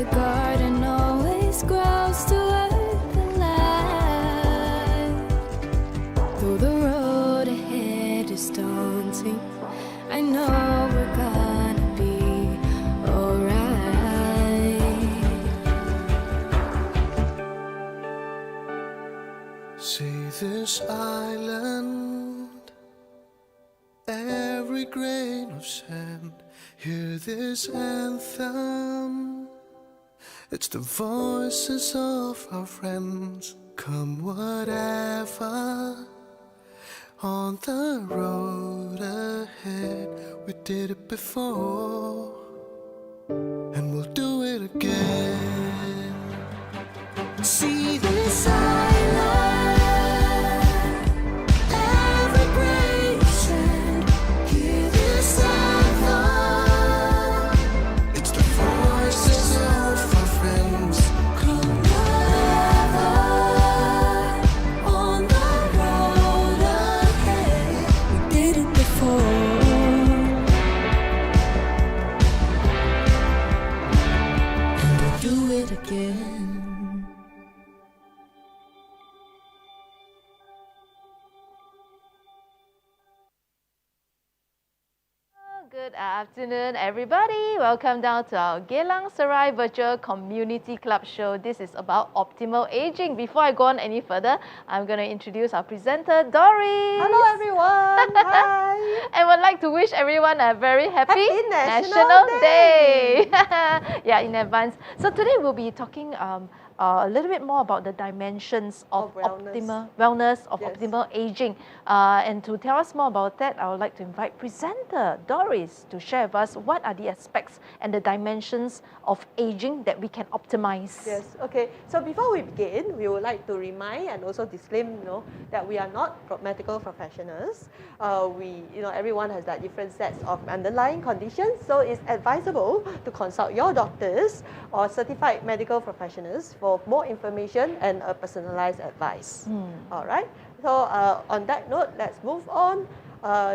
the garden always grows toward the light. Though the road ahead is daunting, I know we're gonna be alright. See this island, every grain of sand. Hear this anthem, it's the voices of our friends. Come whatever, on the road ahead, we did it before, and we'll do it again. See this island, every grain of sand. Hear this anthem, it's the voices of our friends. Come whatever, on the road ahead, We did it before. And we'll do it again. Good afternoon, everybody. Welcome down to our Geylang-Serai Virtual Community Club show. This is about optimal aging. Before I go on any further, I'm going to introduce our presenter, Doris. Hello everyone. Hi. And would like to wish everyone a very happy Happy National National Day. Yeah, in advance. So today we'll be talking a little bit more about the dimensions of wellness. wellness of Yes. optimal aging. And to tell us more about that, I would like to invite presenter Doris to share with us what are the aspects and the dimensions of aging that we can optimize. Yes. Okay. So before we begin, we would like to remind and also disclaim, that we are not medical professionals. Everyone has like different sets of underlying conditions, so it's advisable to consult your doctors or certified medical professionals for more information and a personalized advice. All right. So on that note, let's move on.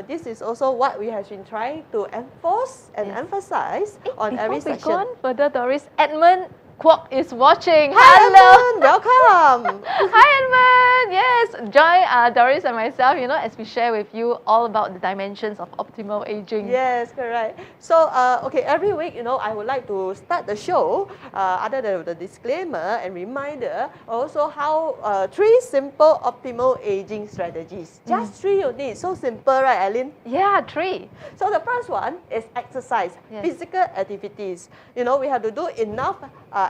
This is also what we have been trying to enforce and emphasize on every Before we session. go on further, Doris, Edmund Kwok is watching. Hi, Hello. Edmund, welcome. Hi, Edmund. Yes, join Doris and myself, as we share with you all about the dimensions of optimal aging. Yes, correct. So, every week, I would like to start the show, other than the disclaimer and reminder, also how 3 simple optimal aging strategies. Just 3 you need. So simple, right, Aline? Yeah, 3. So the first one is exercise, Yes. physical activities. We have to do enough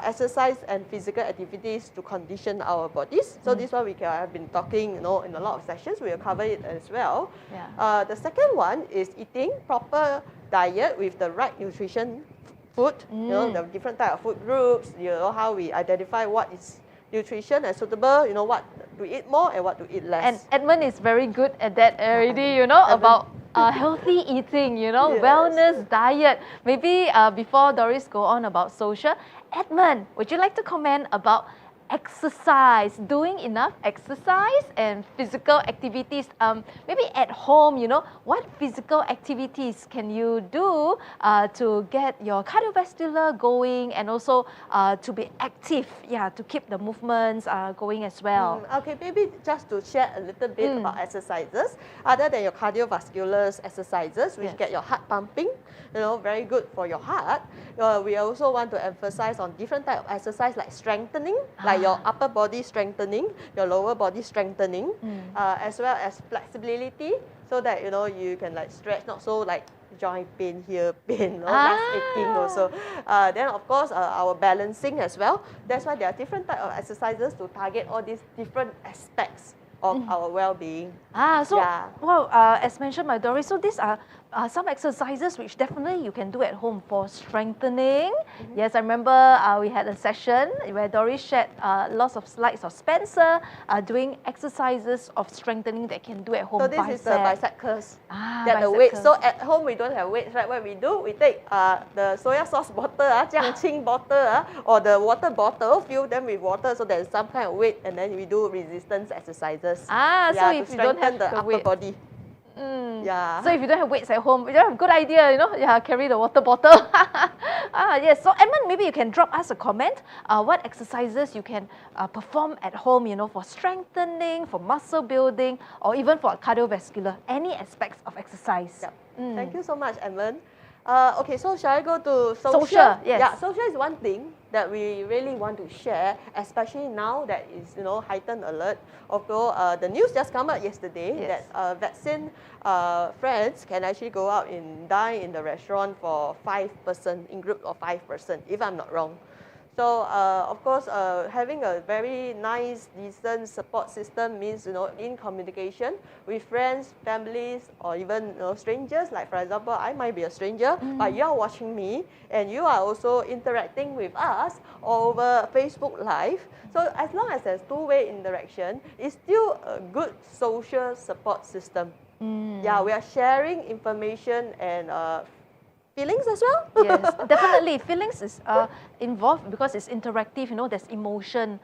exercise and physical activities to condition our bodies. So this one we have been talking, in a lot of sessions. We will cover it as well. Yeah. The second one is eating proper diet with the right nutrition food. The different type of food groups. How we identify what is nutrition and suitable. What to eat more and what to eat less. And Edmund is very good at that already, about healthy eating, Yes. wellness diet. Maybe before Doris go on about social, Edmund, would you like to comment about exercise, doing enough exercise and physical activities? Maybe at home, what physical activities can you do to get your cardiovascular going and also to be active, to keep the movements going as well? Okay, maybe just to share a little bit about exercises, other than your cardiovascular exercises, which Yes. get your heart pumping, very good for your heart. We also want to emphasize on different type of exercise like strengthening, like your upper body strengthening, your lower body strengthening, as well as flexibility, so that you can like stretch, not so like joint pain here, pain, less aching also. Then of course our balancing as well. That's why there are different type of exercises to target all these different aspects of our well-being. As mentioned by Doris, so these are some exercises which definitely you can do at home for strengthening. Yes, I remember we had a session where Doris shared lots of slides of Spencer doing exercises of strengthening that can do at home. So this is the bicep curls. That the bicep weight. curls. So at home we don't have weights, right? What we do, we take the soya sauce bottle, jiangqing bottle, or the water bottle, fill them with water so there's some kind of weight, and then we do resistance exercises. So if to you don't have strengthen the upper weight, body. Yeah. So if you don't have weights at home, you don't have good idea, carry the water bottle. Yes. So Edmund, maybe you can drop us a comment. What exercises you can perform at home, for strengthening, for muscle building, or even for cardiovascular, any aspects of exercise. Yep. Thank you so much, Edmund. Okay, so shall I go to Social, yes. Yeah, social is one thing that we really want to share, especially now that is heightened alert. Although the news just come out yesterday Yes. that vaccine friends can actually go out and dine in the restaurant for 5 person, in group of 5 person, if I'm not wrong. So of course, having a very nice, decent support system means in communication with friends, families, or even strangers. Like for example, I might be a stranger, but you are watching me, and you are also interacting with us over Facebook Live. So as long as there's two-way interaction, it's still a good social support system. Yeah, we are sharing information and feelings as well? Yes, definitely. Feelings is involved because it's interactive, there's emotion.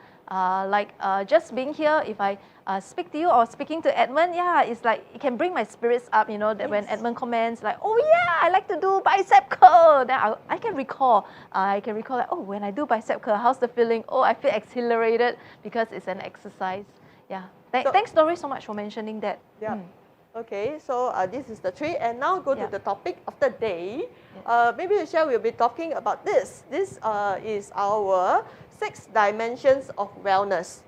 Just being here, if I speak to you or speaking to Edmund, it's like it can bring my spirits up, that when Edmund comments like, oh yeah, I like to do bicep curl, then I can recall. Like, oh, when I do bicep curl, how's the feeling? Oh, I feel exhilarated because it's an exercise. Yeah. Thanks, Doris, so much for mentioning that. Yeah. Okay, so this is the 3, and now go to the topic of the day. Maybe Michelle will be talking about this. This is our 6 dimensions of wellness.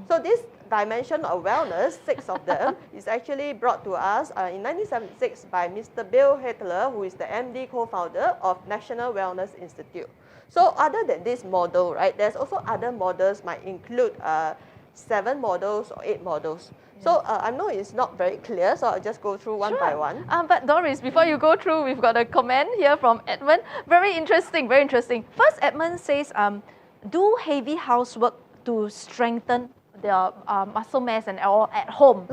So this dimension of wellness, 6 of them, is actually brought to us in 1976 by Mr. Bill Hitler, who is the MD co-founder of National Wellness Institute. So other than this model, right, there's also other models, might include 7 models or 8 models. So I know it's not very clear, so I'll just go through one by one. But Doris, before you go through, we've got a comment here from Edmund. Very interesting, very interesting. First, Edmund says, do heavy housework to strengthen their muscle mass and all at home.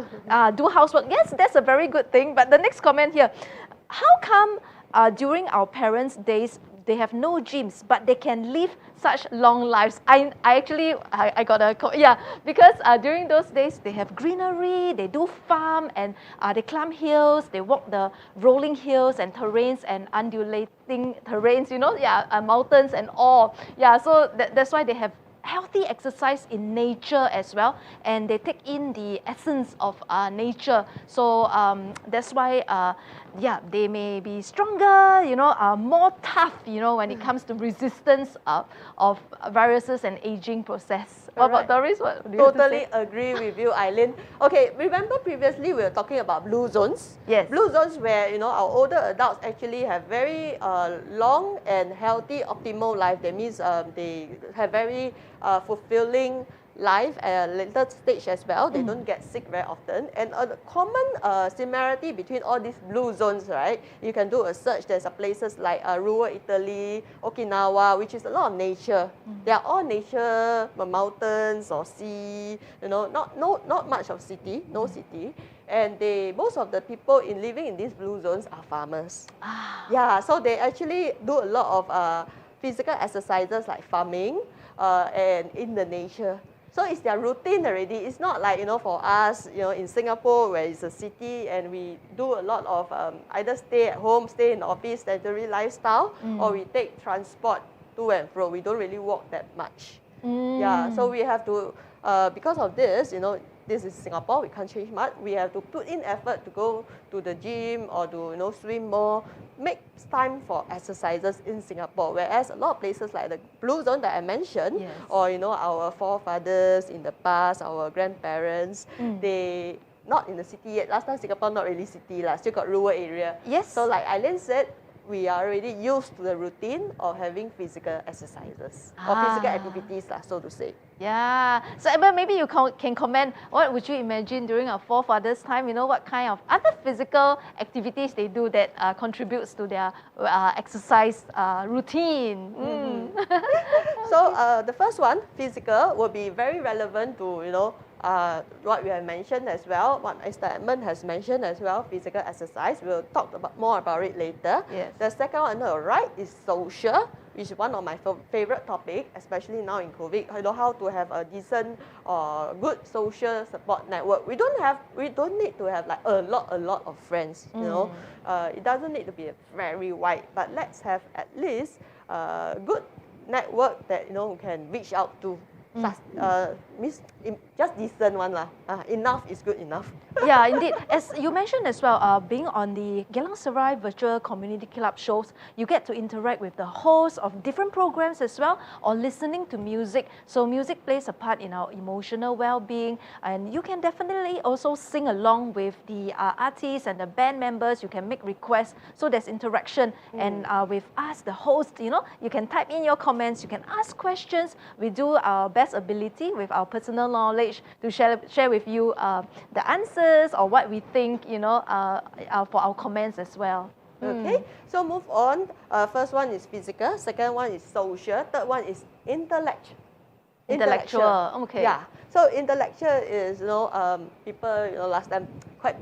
Do housework. Yes, that's a very good thing. But the next comment here, how come during our parents' days, they have no gyms, but they can live such long lives? I got a, because during those days, they have greenery, they do farm, and they climb hills, they walk the rolling hills and terrains and undulating terrains, mountains and all. Yeah, so that's why they have healthy exercise in nature as well, and they take in the essence of nature. So that's why they may be stronger, more tough, when it comes to resistance of viruses and aging process. What about Doris? What do you have to Totally say? agree with you, Eileen. Okay, remember previously we were talking about blue zones? Yes. Blue zones where, our older adults actually have very long and healthy optimal life. That means they have very fulfilling life at a later stage as well. They don't get sick very often. And a common similarity between all these blue zones, right? You can do a search. There's places like rural Italy, Okinawa, which is a lot of nature. They are all nature, mountains or sea, not much of city, no city. And most of the people living in these blue zones are farmers. Yeah, so they actually do a lot of physical exercises like farming and in the nature. So it's their routine already. It's not like, for us, in Singapore where it's a city and we do a lot of either stay at home, stay in the office, sedentary lifestyle, or we take transport to and fro. We don't really walk that much. Yeah, so we have to, because of this, this is Singapore, we can't change much. We have to put in effort to go to the gym or to, swim more, make time for exercises in Singapore. Whereas a lot of places like the blue zone that I mentioned, or, our forefathers in the past, our grandparents, they not in the city yet. Last time Singapore not really city, still got rural area. Yes. So like Eileen said, we are already used to the routine of having physical exercises or physical activities, so to say. Yeah. So Emma, maybe you can comment, what would you imagine during our forefathers' time? What kind of other physical activities they do that contributes to their exercise routine? So the first one, physical, will be very relevant to, what we have mentioned as well, what Mr. Edmund has mentioned as well, physical exercise. We'll talk more about it later. Yes. The second one on the right is social. which is one of my favorite topic, especially now in COVID. You know, how to have a decent or good social support network. We don't need to have like a lot of friends. You know, it doesn't need to be very wide, but let's have at least a good network that you know can reach out to. Just decent one lah. Enough is good enough. Yeah, indeed. As you mentioned as well, being on the Geylang Serai Virtual Community Club shows, you get to interact with the hosts of different programs as well, or listening to music. So music plays a part in our emotional well-being, and you can definitely also sing along with the artists and the band members. You can make requests, so there's interaction. And with us, the host, you know, you can type in your comments, you can ask questions. We do our best ability with our personal knowledge to share with you the answers or what we think, you know, for our comments as well. Okay, so move on. First one is physical, second one is social, third one is intellectual. Okay. Yeah. So intellectual is, you know, people, you know, last time quite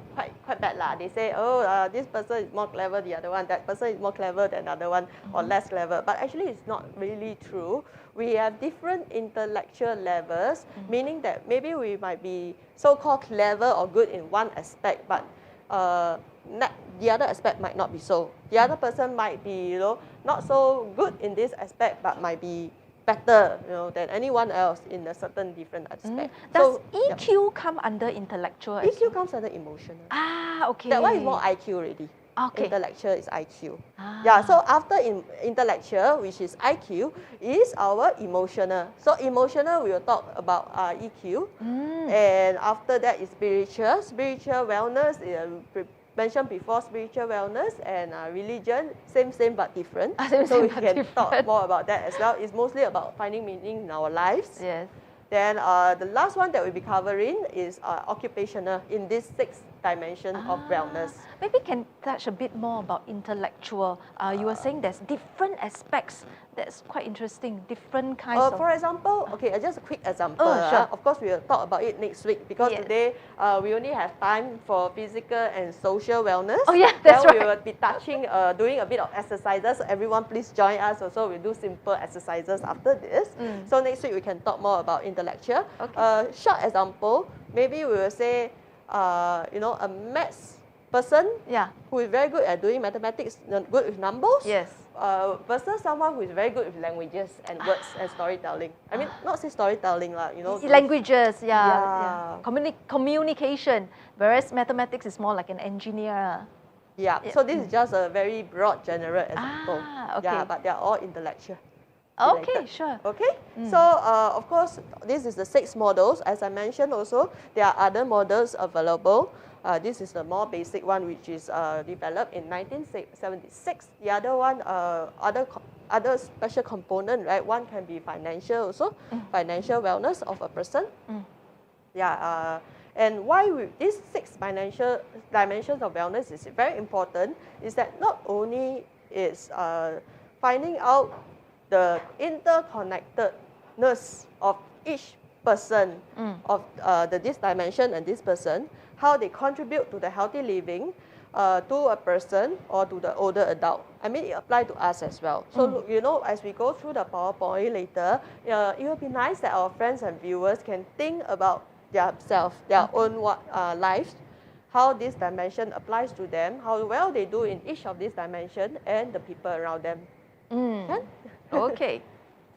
bad lah. They say, oh, this person is more clever than the other one. That person is more clever than the other one, or less clever. But actually, it's not really true. We have different intellectual levels, meaning that maybe we might be so-called clever or good in one aspect, but the other aspect might not be so. The other person might be, you know, not so good in this aspect, but might be better, you know, than anyone else in a certain different aspect. Does EQ come under intellectual? EQ comes under emotional. Okay. That one is more IQ already. Okay. Intellectual is IQ. Yeah, so after intellectual, which is IQ, is our emotional. So emotional, we will talk about EQ. And after that is spiritual. Spiritual wellness, mentioned before, spiritual wellness and religion, same but different. So we can talk more about that as well. It's mostly about finding meaning in our lives. Yes. Then the last one that we'll be covering is occupational in this 6th dimension of wellness. Maybe can touch a bit more about intellectual. You were saying there's different aspects. That's quite interesting. Different kinds of. For example, okay, just a quick example. Sure. Of course, we will talk about it next week because today we only have time for physical and social wellness. Oh yeah, that's right. Then we will be touching, doing a bit of exercises. Everyone, please join us. Also, we'll do simple exercises after this. So next week we can talk more about intellectual. Okay. Short example, maybe we will say, you know, a maths person who is very good at doing mathematics, good with numbers. Yes. Versus someone who is very good with languages and words and storytelling. I mean, not say storytelling lah, you know. Languages, communication. Whereas mathematics is more like an engineer. Yeah. So this is just a very broad, general example. Okay. Yeah, but they are all intellectual. Okay, sure. Okay, so of course, this is the 6 models. As I mentioned also, there are other models available. This is the more basic one, which is developed in 1976. The other one, other special component, right? One can be financial also, financial wellness of a person. Yeah, and why these 6 financial dimensions of wellness is very important is that not only is finding out the interconnectedness of each person of this dimension and this person, how they contribute to the healthy living to a person or to the older adult. I mean, it applies to us as well. So, you know, as we go through the PowerPoint later, it will be nice that our friends and viewers can think about themselves, their own lives, how this dimension applies to them, how well they do in each of these dimensions, and the people around them. Can? Okay,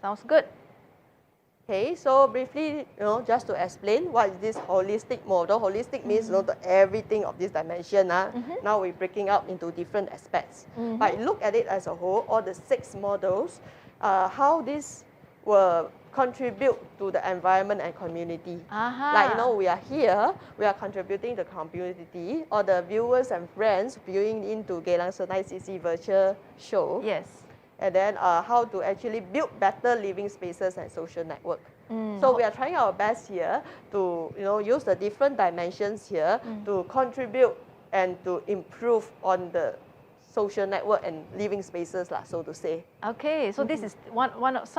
sounds good. Okay, so briefly, you know, just to explain what is this holistic model. Holistic means, you know, everything of this dimension. Now we're breaking up into different aspects. But look at it as a whole, all the 6 models, how this will contribute to the environment and community. Like, you know, we are here, we are contributing to the community, or the viewers and friends viewing into Geylang Serai CC virtual show. Yes. And then how to actually build better living spaces and social network. So we are trying our best here to, you know, use the different dimensions here to contribute and to improve on the social network and living spaces, so to say. Okay, so this is one of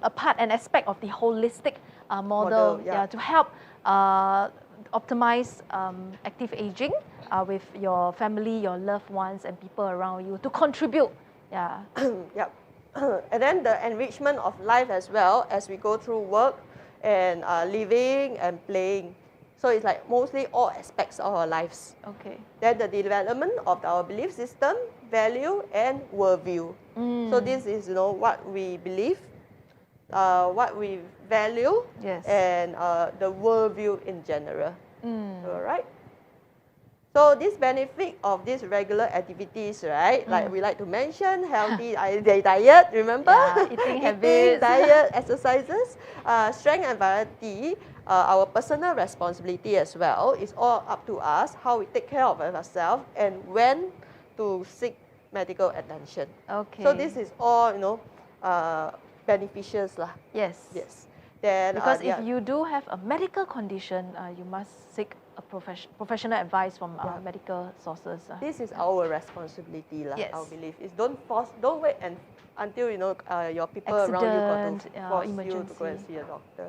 a part, an aspect of the holistic model, to help optimize active aging with your family, your loved ones, and people around you to contribute. Yeah. Yep. and then the enrichment of life as well as we go through work and living and playing. So it's like mostly all aspects of our lives. Okay. Then the development of our belief system, value, and worldview. So this is, what we believe, what we value, Yes. and the worldview in general. All right. So this benefit of these regular activities, right? Like we like to mention, healthy diet, remember? Yeah, eating habits. diet, exercises, strength and variety, our personal responsibility as well. It's all up to us how we take care of ourselves and when to seek medical attention. Okay. So this is all, beneficial lah. Yes. Yes. Then, Because yeah. if you do have a medical condition, you must seek a professional advice from medical sources. This is our responsibility, lah. Yes. Our belief is don't wait until your people around you got Accident, to yeah, force you to go and emergency. see a doctor.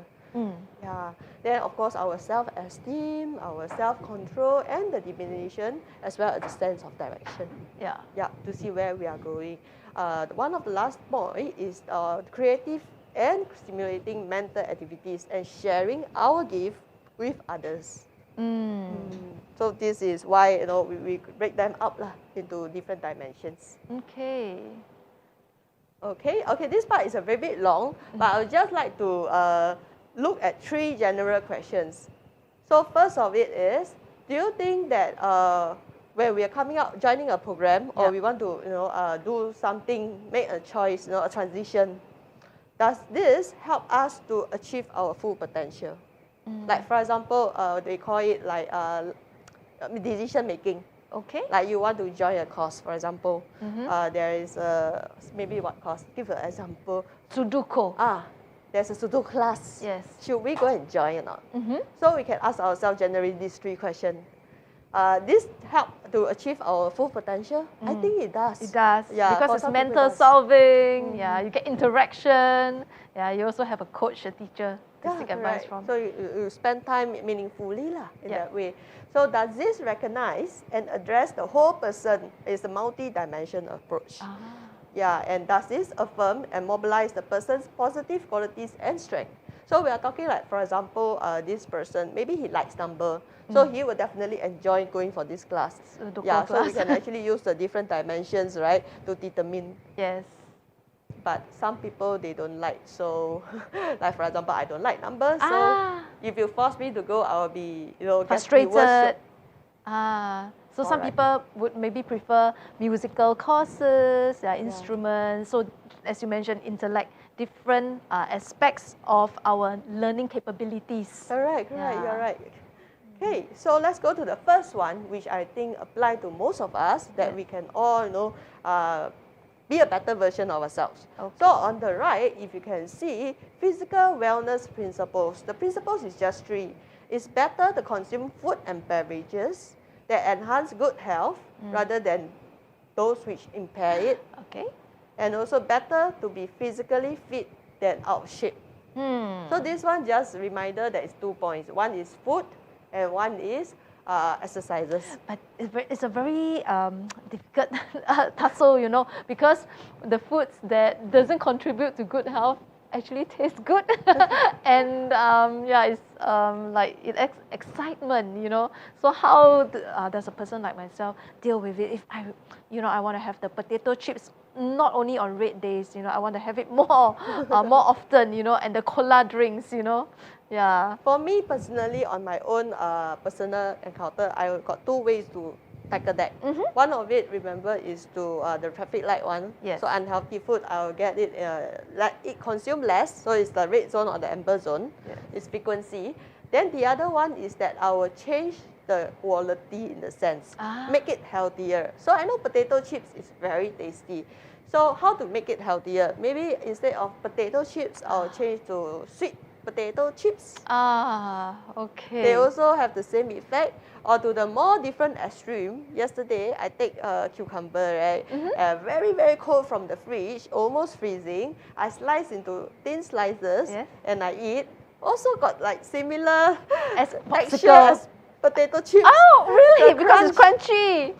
Yeah. Then of course our self-esteem, our self-control, and the diminution as well as the sense of direction. Yeah. Yeah, to see where we are going. One of the last point is creative and stimulating mental activities and sharing our gift with others. So this is why we break them up lah into different dimensions. Okay. Okay, this part is a very bit long, but I would just like to look at 3 general questions. So first of it is, do you think that when we are coming out, joining a program, or we want to do something, make a choice, a transition, does this help us to achieve our full potential? Like for example, they call it like decision making. Okay. Like you want to join a course, for example. There is maybe what course? Give an example. Sudoku. There's a Sudoku class. Yes. Should we go and join or not? So we can ask ourselves generally these 3 questions. This help to achieve our full potential? I think it does. It does. Yeah, for because it's some people mental it does. solving. Yeah, you get interaction. Yeah, you also have a coach, a teacher to seek advice correct. from. So you spend time meaningfully lah, in that way. So does this recognize and address the whole person? It's a multi-dimensional approach. Yeah, and does this affirm and mobilize the person's positive qualities and strength? So we are talking like, for example, this person, maybe he likes number, so he will definitely enjoy going for this class. Sudoku Yeah, so we class. can actually use the different dimensions, right, to determine. Yes. But some people, they don't like, so like for example, I don't like numbers, so if you force me to go, I will be, Frustrated. So some Alright. people would maybe prefer musical courses, instruments. So as you mentioned, intellect, different aspects of our learning capabilities. Correct, Yeah. you're right. Okay, so let's go to the first one, which I think apply to most of us, that we can all, be a better version of ourselves. Okay. So on the right, if you can see, physical wellness principles. The principles is just 3. It's better to consume food and beverages that enhance good health rather than those which impair it. Okay. And also better to be physically fit than out of shape. So this one just a reminder that it's 2 points. One is food and one is exercises. But it's a very difficult tussle, because the foods that doesn't contribute to good health actually taste good, and it's like it excitement, So how does a person like myself deal with it if I want to have the potato chips not only on red days, I want to have it more often, and the cola drinks, Yeah. For me personally, on my own personal encounter, I got 2 ways to tackle that. One of it, remember, is to the traffic light one. Yes. So unhealthy food, I'll get it, it consume less, so it's the red zone or the amber zone. Yes. It's frequency. Then the other one is that I will change the quality in the sense, make it healthier. So I know potato chips is very tasty. So how to make it healthier? Maybe instead of potato chips, I'll change to sweet potato chips. Okay. They also have the same effect. Or to the more different extreme, yesterday I take a cucumber, right? Very, very cold from the fridge, almost freezing. I slice into thin slices and I eat. Also got like similar As texture popsicle. as potato chips. Oh, really? The Because it's crunchy.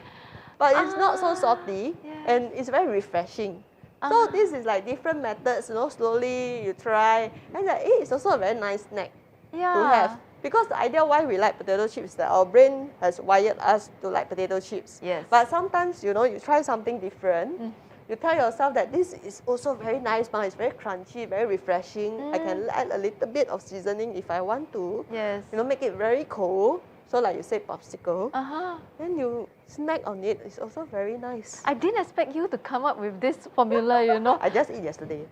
But it's not so salty and it's very refreshing. So this is like different methods, slowly you try. And like, it's also a very nice snack to have. Because the idea why we like potato chips is that our brain has wired us to like potato chips. Yes. But sometimes, you try something different. You tell yourself that this is also very nice, it's very crunchy, very refreshing. I can add a little bit of seasoning if I want to. Yes. Make it very cold. So like you say, popsicle. Uh-huh. Then you snack on it. It's also very nice. I didn't expect you to come up with this formula, I just eat yesterday.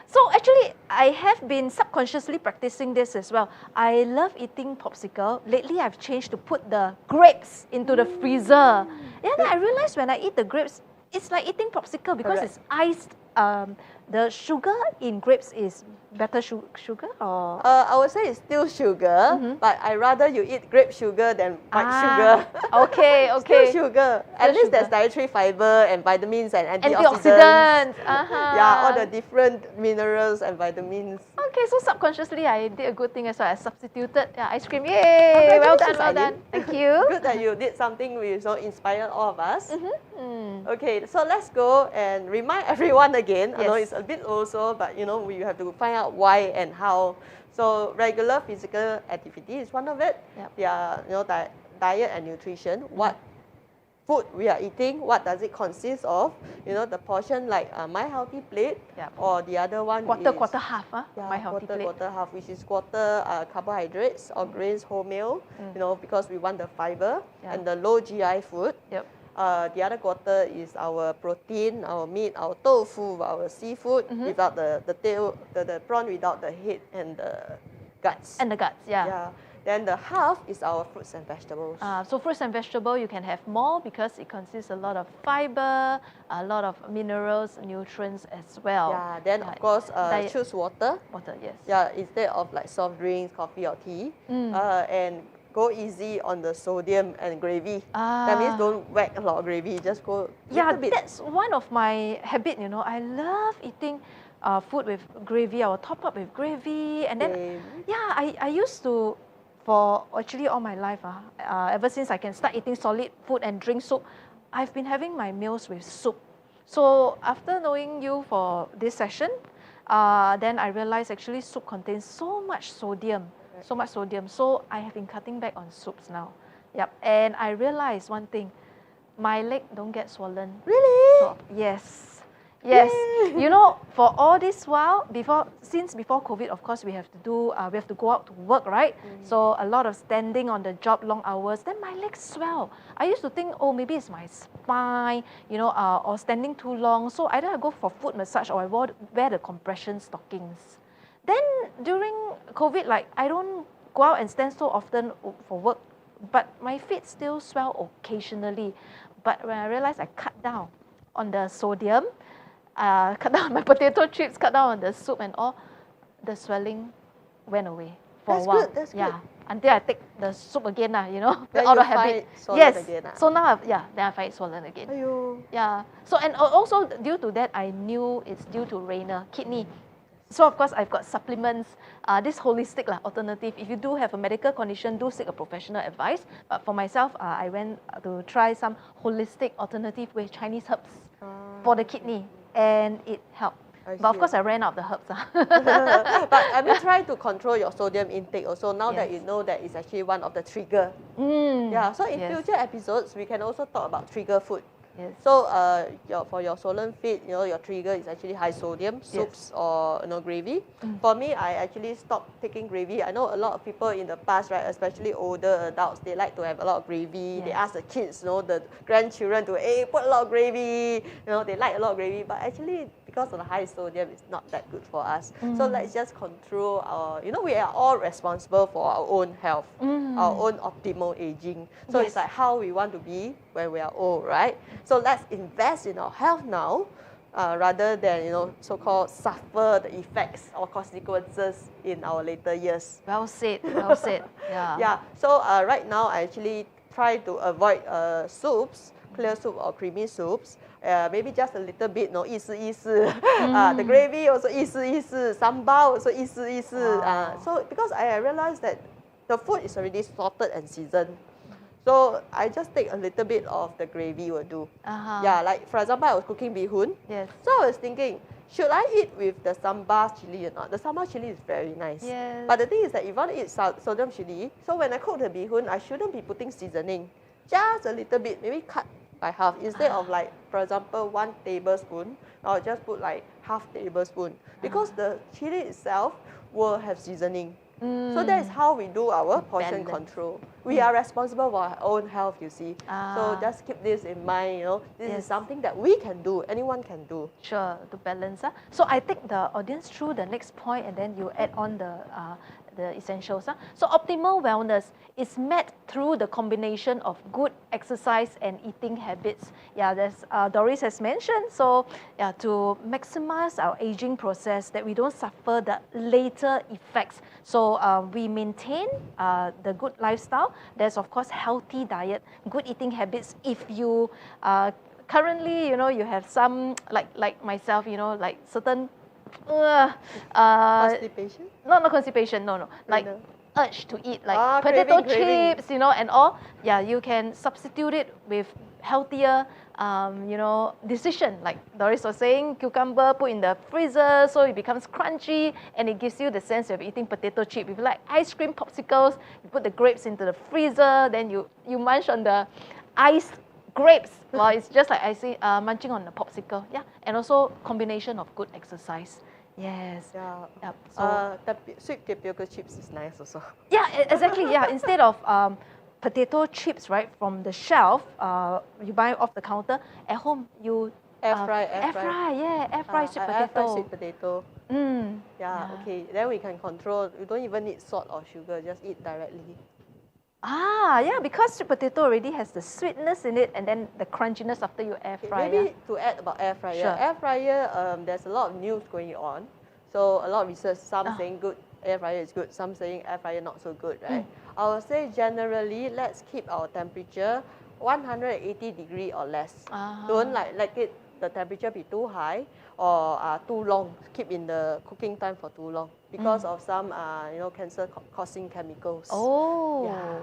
So actually, I have been subconsciously practicing this as well. I love eating popsicle. Lately, I've changed to put the grapes into the freezer. Yeah, then I realized when I eat the grapes, it's like eating popsicle because Correct. it's iced. The sugar in grapes is better sugar or? I would say it's still sugar, but I rather you eat grape sugar than white sugar. Okay, Still sugar. At least sugar. there's dietary fiber and vitamins and antioxidants. Antioxidants. Yeah, all the different minerals and vitamins. Okay, so subconsciously I did a good thing as well. I substituted ice cream. Yay! Well done, well done. Thank you. Good that you did something which inspired all of us. Okay, so let's go and remind everyone again. I know Yes. it's a bit also, but we have to find out why and how. So regular physical activity is one of it. Yep. Yeah, diet and nutrition. What food we are eating? What does it consist of? The portion like my healthy plate, Yep. or the other one Quarter half, yeah, my healthy plate. quarter half, which is quarter carbohydrates or grains, wholemeal. Because we want the fiber Yeah. and the low GI food. Yep. The other quarter is our protein, our meat, our tofu, our seafood without the tail, the prawn without the head and the guts. And the guts, yeah. Then the half is our fruits and vegetables. So fruits and vegetable you can have more because it consists a lot of fiber, a lot of minerals, nutrients as well. Yeah. Then of Right. course Diet. choose water. Water, yes. Yeah, instead of like soft drinks, coffee or tea. And go easy on the sodium and gravy. That means don't whack a lot of gravy. Just go Yeah, little bit. that's one of my habit. I love eating food with gravy. I will top up with gravy, and then Same. yeah, I used to, for actually all my life, ever since I can start eating solid food and drink soup, I've been having my meals with soup. So after knowing you for this session, then I realized actually soup contains so much sodium. So I have been cutting back on soups now. Yep. And I realized one thing, my leg don't get swollen. Really? So, yes. For all this while, since before COVID, of course, we have to go out to work, right? So a lot of standing on the job, long hours. Then my legs swell. I used to think, maybe it's my spine, or standing too long. So either I go for foot massage or I wear the compression stockings. Then during COVID, I don't go out and stand so often for work, but my feet still swell occasionally. But when I realized I cut down on the sodium, cut down on my potato chips, cut down on the soup and all, the swelling went away for That's a while. good, that's yeah. good. Until I take the soup again, Then out you of find habit. it swollen Yes. again, So now, then I find it swollen again. Aiyo. Yeah. So and also due to that, I knew it's due to Rayner kidney. So of course I've got supplements. This holistic alternative. If you do have a medical condition, do seek a professional advice. But for myself, I went to try some holistic alternative with Chinese herbs for the kidney, and it helped. But of see. course I ran out of the herbs. But try to control your sodium intake also. Now that Yes. you know that it's actually one of the trigger. Yeah. So in future episodes, we can also talk about trigger food. Yes. So for your swollen feet, your trigger is actually high sodium soups or gravy. For me, I actually stopped taking gravy. I know a lot of people in the past, right, especially older adults, they like to have a lot of gravy. They ask the kids, the grandchildren to put a lot of gravy. They like a lot of gravy, but actually because of the high sodium, it's not that good for us. So let's just control our. We are all responsible for our own health, our own optimal aging. So it's like how we want to be when we are old, right? So let's invest in our health now, rather than so-called suffer the effects or consequences in our later years. Well said. Well said. Yeah. Yeah. So right now I actually try to avoid soups, clear soup or creamy soups. Maybe just a little bit, 意思意思. The gravy also 意思意思, sambal also 意思意思. So because I realized that the food is already salted and seasoned. So I just take a little bit of the gravy will do. Uh-huh. Yeah, like for example, I was cooking bee hoon. Yes. So I was thinking, should I eat with the sambal chili or not? The sambal chili is very nice. Yes. But the thing is that if you want to eat sodium chili, so when I cook the bee hoon, I shouldn't be putting seasoning. Just a little bit, maybe cut by half. Instead of like, for example, 1 tablespoon, I'll just put like half tablespoon. Because the chili itself will have seasoning. So that is how we do our portion Balance. control. We are responsible for our own health, you see. So Ah. just keep this in mind, you know. This Yes. is something that we can do, anyone can do. Sure, to balance. So I take the audience through the next point and then you add on the essentials. So optimal wellness is met through the combination of good exercise and eating habits. Yeah, there's Doris has mentioned. So yeah, to maximize our aging process, that we don't suffer the later effects. So we maintain the good lifestyle. There's of course healthy diet, good eating habits. If you currently, you know, you have some like myself, you know, like certain Constipation? not constipation, no, like No. urge to eat like craving. chips, you know, and all. Yeah, you can substitute it with healthier, you know, decision. Like Doris was saying, cucumber put in the freezer, so it becomes crunchy, and it gives you the sense of eating potato chip. If you like ice cream popsicles, you put the grapes into the freezer, then you munch on the ice grapes. Well, it's just like I say, munching on a popsicle. Yeah, and also combination of good exercise. Yes. Yeah. Yep. So Sweet tapioca chips is nice also. yeah, exactly. Yeah, instead of potato chips, right, from the shelf, you buy off the counter. At home, you Air fry. Yeah, air fry sweet Air fry potato. sweet potato. Mm. Yeah, okay. Then we can control. You don't even need salt or sugar. Just eat directly. Ah, yeah, because sweet potato already has the sweetness in it, and then the crunchiness after you air Okay, fry. maybe to add about air fryer. Sure. Air fryer, there's a lot of news going on. So a lot of research, some saying good air fryer is good, some saying air fryer not so good, right? I would say generally, let's keep our temperature 180 degree or less. Don't like it the temperature be too high or too long. Keep in the cooking time for too long because of some you know, cancer causing chemicals. Oh. Yeah.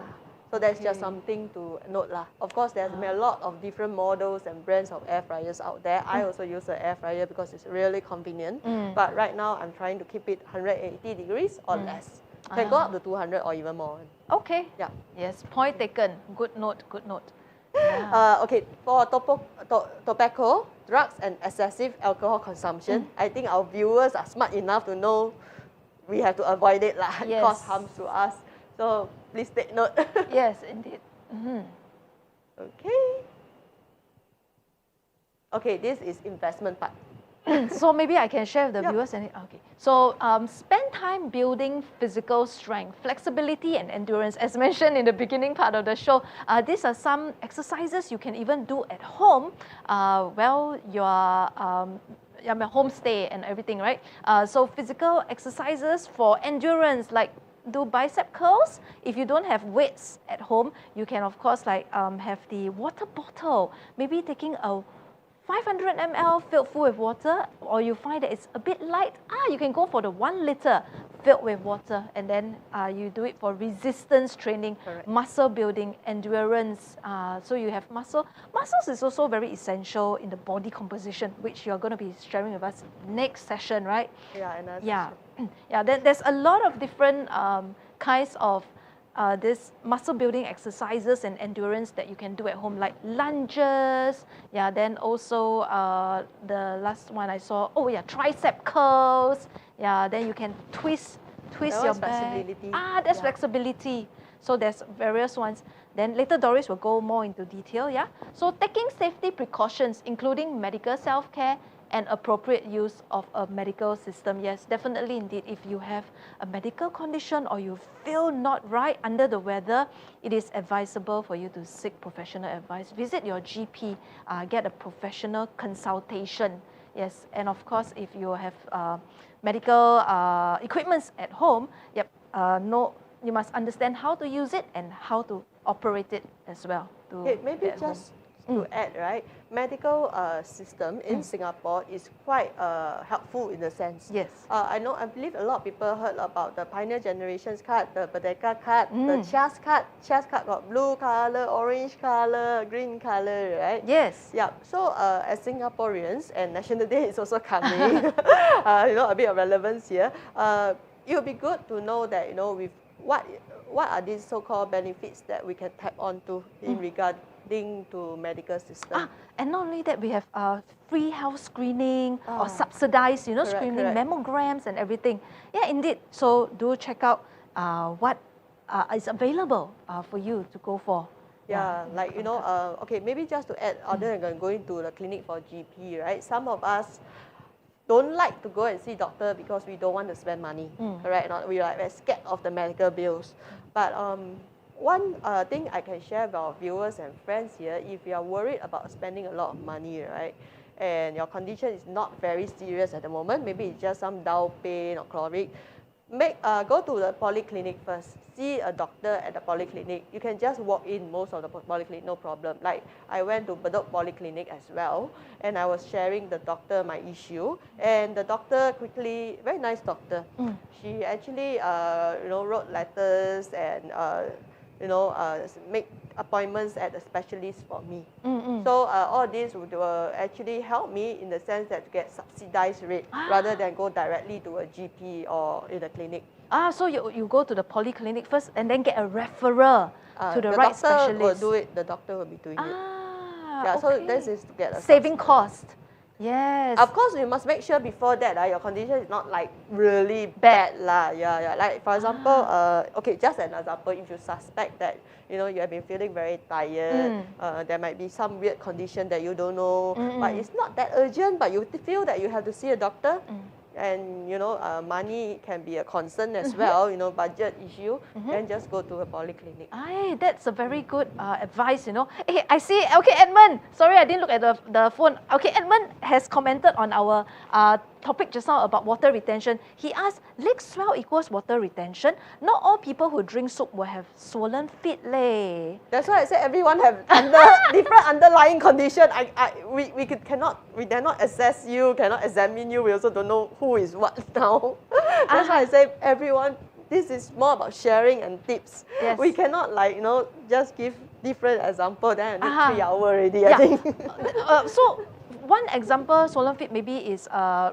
So that's just something to note lah. Of course, there's a lot of different models and brands of air fryers out there. I also use an air fryer because it's really convenient. But right now, I'm trying to keep it 180 degrees or less. Can go up to 200 or even more. Okay. Yeah. Yes, point taken. Good note, good note. Okay, for tobacco, drugs, and excessive alcohol consumption, I think our viewers are smart enough to know we have to avoid it lah. It Yes. cause harm to us. So please take note. Yes, indeed. Okay. Okay, this is investment part. So maybe I can share with the viewers. Okay. So spend time building physical strength, flexibility, and endurance. As mentioned in the beginning part of the show, these are some exercises you can even do at home while you're homestay and everything, right? So physical exercises for endurance, like do bicep curls. If you don't have weights at home, you can of course like have the water bottle, maybe taking a 500 ml filled full with water, or you find that it's a bit light, you can go for the 1 liter filled with water, and then you do it for resistance training, muscle building, endurance. So you have muscle. Muscles is also very essential in the body composition, which you're going to be sharing with us next session, right? Yeah, another Yeah. Then there's a lot of different kinds of this muscle building exercises and endurance that you can do at home, like lunges. Yeah, then also the last one I saw, tricep curls. Yeah, then you can twist your back. flexibility. That's flexibility. So there's various ones. Then later Doris will go more into detail. Yeah. So taking safety precautions, including medical self-care and appropriate use of a medical system. Yes, definitely indeed. If you have a medical condition or you feel not right under the weather, it is advisable for you to seek professional advice. Visit your GP, get a professional consultation. Yes, and of course, if you have medical equipments at home, you must understand how to use it and how to operate it as well. Okay, maybe just to add, right, medical system in Singapore is quite helpful in a sense. Yes. I believe a lot of people heard about the Pioneer Generations card, the Merdeka card, the CHAS card. CHAS card got blue color, orange color, green color, right? Yes. Yeah. So as Singaporeans, and National Day is also coming, a bit of relevance here. It would be good to know that with what are these so-called benefits that we can tap onto in regarding to medical system. And not only that, we have free health screening or subsidized, screening, mammograms and everything. Yeah, indeed. So do check out what is available for you to go for. Yeah, like, okay, maybe just to add, other than going to the clinic for GP, right? Some of us don't like to go and see doctor because we don't want to spend money, correct? We are very scared of the medical bills. But one thing I can share with our viewers and friends here, if you are worried about spending a lot of money, right, and your condition is not very serious at the moment, maybe it's just some dull pain or chloric, go to the polyclinic first. See a doctor at the polyclinic. You can just walk in most of the polyclinic, no problem. Like I went to Bedok Polyclinic as well, and I was sharing the doctor my issue, and the doctor quickly, very nice doctor. She actually wrote letters and make appointments at a specialist for me. So all this would actually help me in the sense that to get subsidized rate rather than go directly to a GP or in a clinic. So you go to the polyclinic first and then get a referral to the right specialist. The doctor will do it. The doctor will be doing it. Yeah, so this is to get a saving cost. Yes. Of course, you must make sure before that your condition is not like really bad lah. Yeah. Like for example, okay, just an example. If you suspect that you have been feeling very tired, there might be some weird condition that you don't know, but it's not that urgent. But you feel that you have to see a doctor. And money can be a concern as well, budget issue, then just go to a polyclinic. That's a very good advice, Hey, I see, okay, Edmund, sorry I didn't look at the phone. Okay, Edmund has commented on our topic just now about water retention. He asked, leg swell equals water retention? Not all people who drink soup will have swollen feet leh. That's why I said everyone have different underlying condition. We dare not assess you, cannot examine you. We also don't know who is what now. That's why I say everyone, this is more about sharing and tips. Yes. We cannot just give different example, then I need 3 hours already, I think. So one example, swollen feet maybe is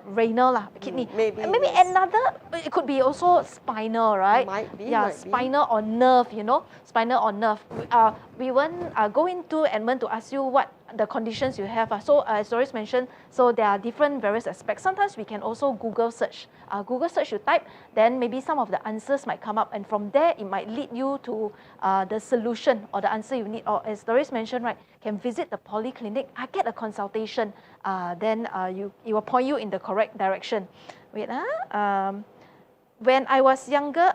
renal kidney. Maybe yes. Another, it could be also spinal, right? Might be. Spinal or nerve, spinal or nerve. We won't go into Edmund to ask you what the conditions you have. So as Doris mentioned, so there are different various aspects. Sometimes we can also Google search. Google search, you type, then maybe some of the answers might come up, and from there it might lead you to the solution or the answer you need. Or as Doris mentioned, right, can visit the polyclinic, get a consultation, then it will point you in the correct direction. Wait, when I was younger,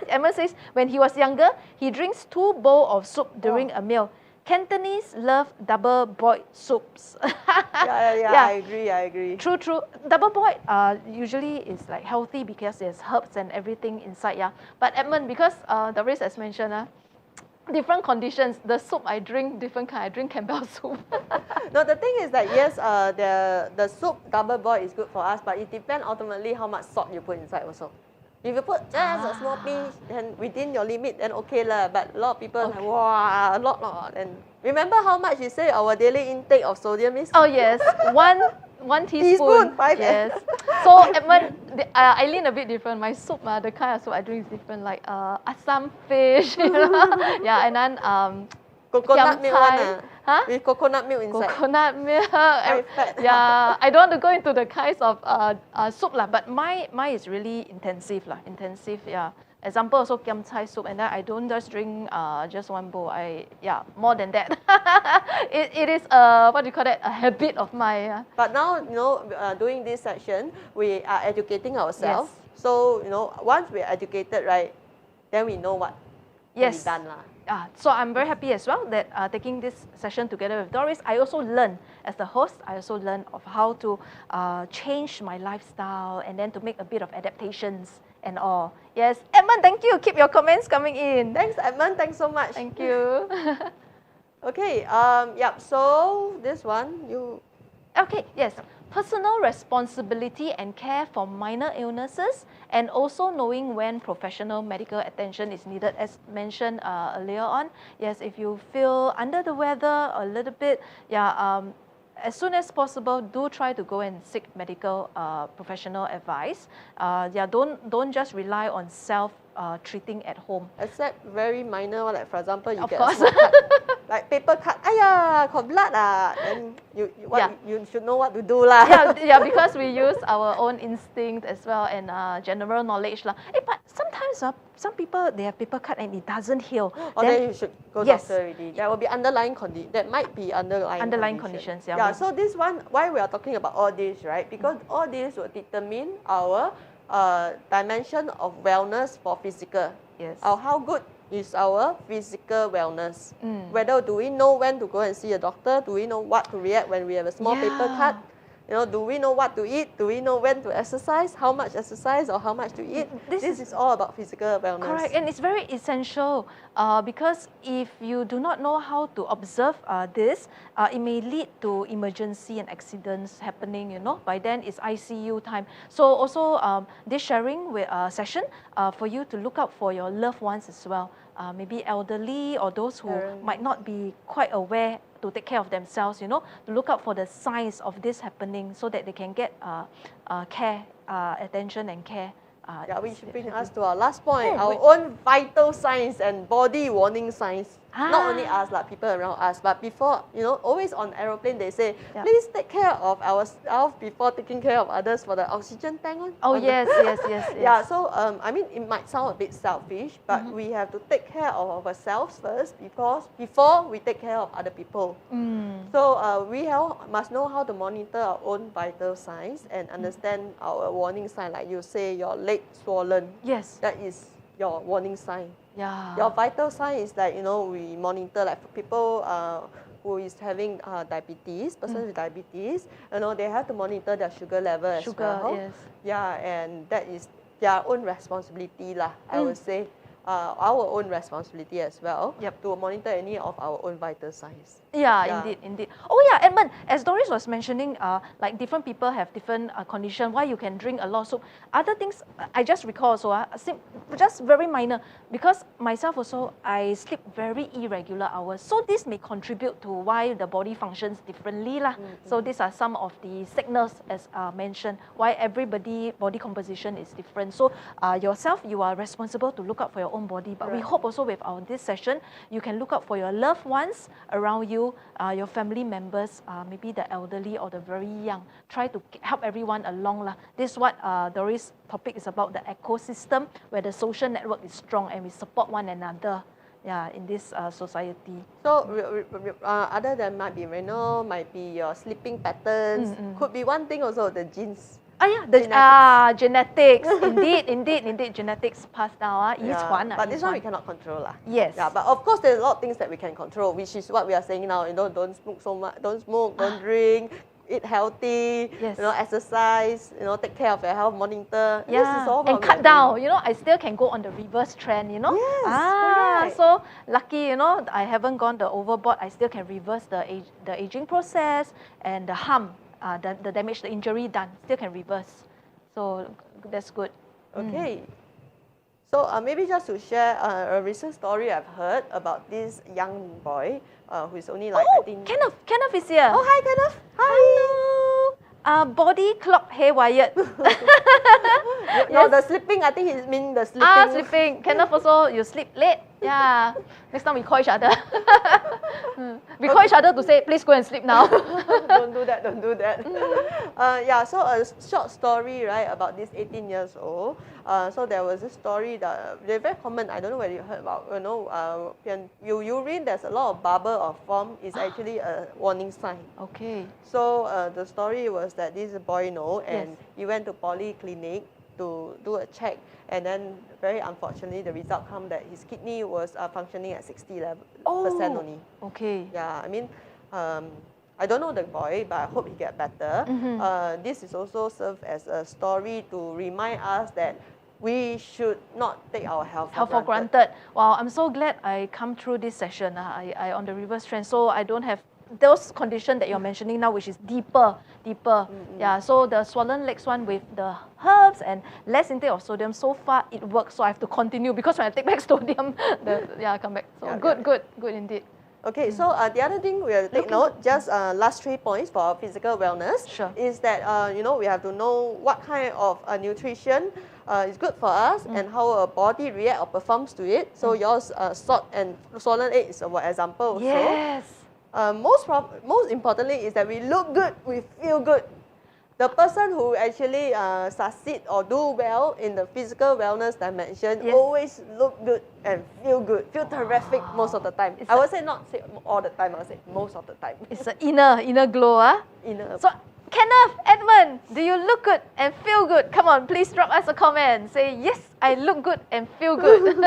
Emma says, when he was younger, he drinks 2 bowls of soup during a meal. Cantonese love double boiled soups. Yeah, I agree. True. Double boiled usually is like healthy because there's herbs and everything inside, But Edmund, because Doris has mentioned, different conditions, the soup I drink, different kind. I drink Campbell soup. No, the thing is that yes, the soup double boiled is good for us, but it depends ultimately how much salt you put inside also. If you put just a small pinch, then within your limit, then okay lah. But a lot of people like, wow, a lot. And remember how much you say our daily intake of sodium is? Oh yes, one teaspoon. 5 yes. So Edmund, Eileen a bit different. My soup, the kind of soup I drink is different. Like assam fish, Yeah, and then coconut milk one. With coconut milk inside. Coconut milk. Fat. Yeah, I don't want to go into the kinds of soup but mine is really intensive Intensive, yeah. Example also kiam chai soup, and then I don't just drink just one bowl. More than that. it is what do you call that? A habit of mine. But now doing this session, we are educating ourselves. Yes. So once we're educated, right, then we know what can be done lah. So I'm very happy as well that taking this session together with Doris, I also learn as the host. I also learn of how to change my lifestyle and then to make a bit of adaptations and all. Yes, Edmund, thank you. Keep your comments coming in. Thanks, Edmund. Thanks so much. Thank you. Okay, yep, so this one, you, Okay, yes. Personal responsibility and care for minor illnesses, and also knowing when professional medical attention is needed, as mentioned earlier on. Yes, if you feel under the weather a little bit, yeah, as soon as possible, do try to go and seek medical professional advice. Yeah, don't just rely on self treating at home. except very minor one, like for example, you Of get course. a small cut, like paper cut, aya, got blood then you should know what to do lah. Yeah, because we use our own instinct as well and general knowledge lah. But sometimes some people they have paper cut and it doesn't heal. Or then you should go Yes. doctor already. There will be underlying that might be underlying conditions. Yeah, maybe. so this one, why we are talking about all this, right? Because all this will determine our dimension of wellness for physical. Yes. How good is our physical wellness? Whether do we know when to go and see a doctor? Do we know what to react when we have a small paper cut? You know, do we know what to eat? Do we know when to exercise? How much exercise or how much to eat? This is all about physical wellness. Correct, and it's very essential because if you do not know how to observe this, it may lead to emergency and accidents happening. You know, by then it's ICU time. So also this sharing with session for you to look out for your loved ones as well. Maybe elderly or those who might not be quite aware to take care of themselves, you know, to look out for the signs of this happening so that they can get care, attention and care. Yeah, which brings us to our last point, our own vital signs and body warning signs. Not only us, like people around us, but before, you know, always on aeroplane they say, please take care of ourselves before taking care of others for the oxygen tank one. Oh yes. Yeah, so I mean, it might sound a bit selfish, but we have to take care of ourselves first before we take care of other people. So we must know how to monitor our own vital signs and understand our warning sign. Like you say, your leg swollen. Yes. That is your warning sign. Yeah. Your vital sign is like, you know, we monitor like for people who is having diabetes, persons with diabetes, you know, they have to monitor their sugar level as well. Yes. Yeah, and that is their own responsibility lah, I would say. Our own responsibility as well to monitor any of our own vital signs. Yeah, indeed. Oh yeah, Edmund, as Doris was mentioning, like different people have different condition, why you can drink a lot of soup. Other things, I just recall also, just very minor, because myself also, I sleep very irregular hours. So this may contribute to why the body functions differently lah. So these are some of the signals as mentioned, why everybody body composition is different. So yourself, you are responsible to look out for your own body. But we hope also with this session, you can look out for your loved ones around you, your family members, maybe the elderly or the very young. Try to help everyone along lah. This is what Doris' topic is about, the ecosystem where the social network is strong and we support one another. Yeah, in this society. So other than might be renal, might be your sleeping patterns, could be one thing also, the genes. Genetics. Indeed, genetics passed down. But this one we cannot control lah. Yes. Yeah, but of course there's a lot of things that we can control, which is what we are saying now. You know, don't smoke so much, don't drink, eat healthy. Yes. You know, exercise. You know, take care of your health, monitor. Yeah, this is all and cut down. You know, I still can go on the reverse trend. You know. Yes. Correct. So lucky. You know, I haven't gone the overboard. I still can reverse the aging process and the harm. The damage, the injury done, still can reverse. So that's good. Okay. So maybe just to share a recent story I've heard about this young boy who is only like, I think... Kenneth is here. Oh, hi Kenneth. Hi. Hello. Body clock haywired. No, the sleeping, I think it means the sleeping. Sleeping. Kenneth also, you sleep late. Yeah. Next time we call each other. We call each other to say, please go and sleep now. Don't do that. Yeah, so a short story, right, about this 18 years old. So there was this story that they're very common. I don't know whether you heard about, you know, when you urine, there's a lot of bubble or foam. It's actually a warning sign. Okay. So the story was that this boy, and he went to polyclinic to do a check, and then very unfortunately the result come that his kidney was functioning at 60% only. Okay. Yeah, I mean, I don't know the boy, but I hope he get better. This is also serve as a story to remind us that we should not take our health for granted. Wow, I'm so glad I come through this session. I on the reverse trend, so I don't have those conditions that you're mentioning now, which is deeper. Yeah, so the swollen legs one with the herbs and less intake of sodium, so far it works. So I have to continue because when I take back sodium, come back. So good indeed. Okay, so the other thing we have to take note, just last 3 points for our physical wellness, is that we have to know what kind of nutrition is good for us and how our body react or performs to it. So yours salt and swollen leg is an example. Yes. Most importantly is that we look good, we feel good. The person who actually succeed or do well in the physical wellness dimension always look good and feel good, feel terrific most of the time. I would say not say all the time, I would say most of the time. It's an inner glow, Inner. So Kenneth, Edmund, do you look good and feel good? Come on, please drop us a comment. Say, yes, I look good and feel good.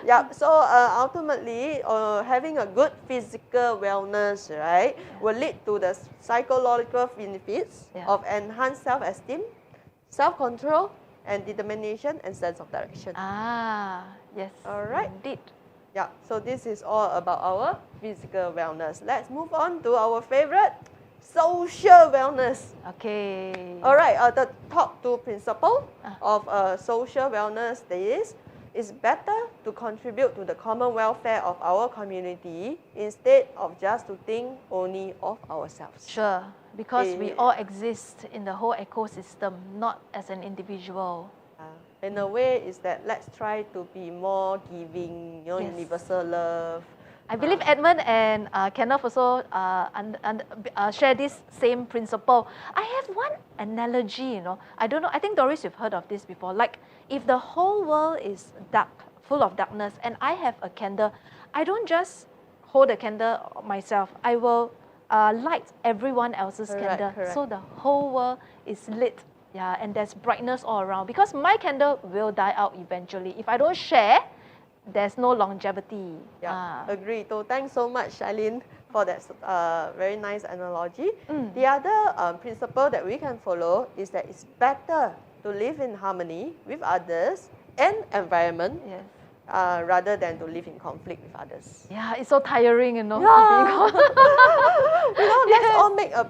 Yeah, so ultimately, having a good physical wellness, right, will lead to the psychological benefits of enhanced self-esteem, self-control, and determination and sense of direction. Yes. All right. Indeed. Yeah, so this is all about our physical wellness. Let's move on to our favorite, social wellness. Okay. All right, the top 2 principles of social wellness is it's better to contribute to the common welfare of our community instead of just to think only of ourselves. Sure, because we all exist in the whole ecosystem, not as an individual. In a way, is that let's try to be more giving, universal love. I believe Edmund and Kenneth also share this same principle. I have one analogy, I don't know, I think Doris, you've heard of this before. Like, if the whole world is dark, full of darkness, and I have a candle, I don't just hold the candle myself. I will light everyone else's candle. Correct. So the whole world is lit. Yeah, and there's brightness all around. Because my candle will die out eventually. If I don't share, there's no longevity. Yeah, agree. So thanks so much, Shailene, for that very nice analogy. The other principle that we can follow is that it's better to live in harmony with others and environment rather than to live in conflict with others. Yeah, it's so tiring, Let's all make a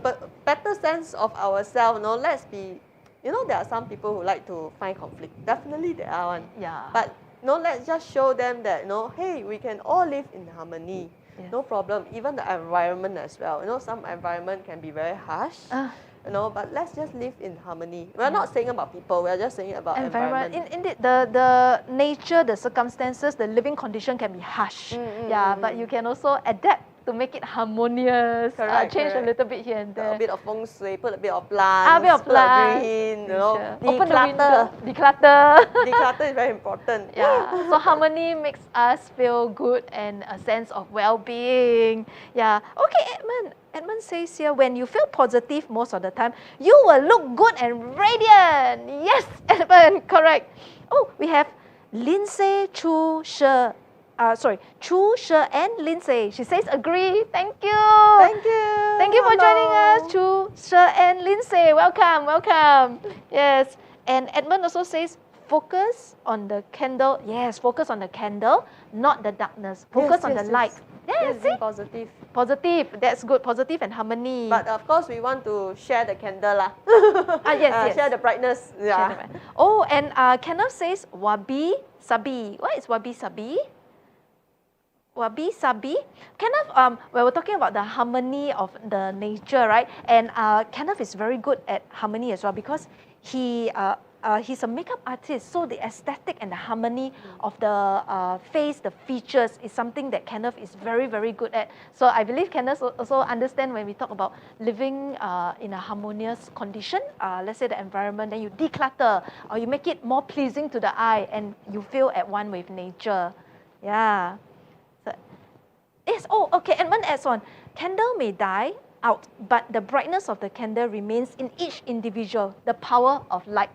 better sense of ourselves. Let's be, there are some people who like to find conflict. Definitely there are one. Yeah. But let's just show them that, hey, we can all live in harmony. No problem. Even the environment as well. Some environment can be very harsh. But let's just live in harmony. We're not saying about people. We're just saying about environment. Indeed, the nature, the circumstances, the living condition can be harsh. But you can also adapt to make it harmonious. Change a little bit here and there. A bit of feng shui, put a bit of plants, a bit of plants. Green, Open the window. Declutter. Declutter is very important. Yeah. So harmony makes us feel good and a sense of well-being. Yeah. Okay, Edmund. Edmund says here, when you feel positive most of the time, you will look good and radiant. Yes, Edmund, correct. Oh, we have Lindsay Chu She. Chu She and Lindsay. She says agree. Thank you. Thank you. Thank you for joining us, Chu She and Lindsay. Welcome. Yes. And Edmund also says focus on the candle. Yes, focus on the candle, not the darkness. Focus on the light. Yes, see? Positive. Positive. That's good. Positive and harmony. But of course, we want to share the candle lah. Yes. Share the brightness. Yeah. Oh, and Kenneth says wabi sabi. What is wabi sabi? Wabi sabi. Kenneth, we were talking about the harmony of the nature, right? And Kenneth is very good at harmony as well because he's a makeup artist. So the aesthetic and the harmony of the face, the features is something that Kenneth is very, very good at. So I believe Kenneth also understand when we talk about living in a harmonious condition. Let's say the environment, then you declutter or you make it more pleasing to the eye and you feel at one with nature. Yeah. Yes, okay, Edmund adds on, candle may die out, but the brightness of the candle remains in each individual, the power of light.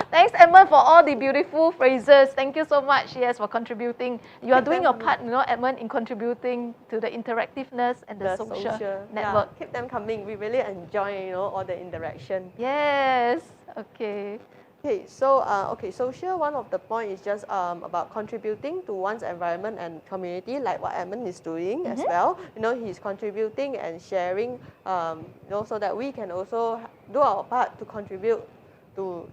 Thanks, Edmund, for all the beautiful phrases. Thank you so much, yes, for contributing. You are doing your part, Edmund, in contributing to the interactiveness and the social network. Yeah, keep them coming. We really enjoy, all the interaction. Yes. Okay. Okay, so social. One of the point is just about contributing to one's environment and community, like what Edmund is doing as well. You know, he's contributing and sharing. You know, so that we can also do our part to contribute to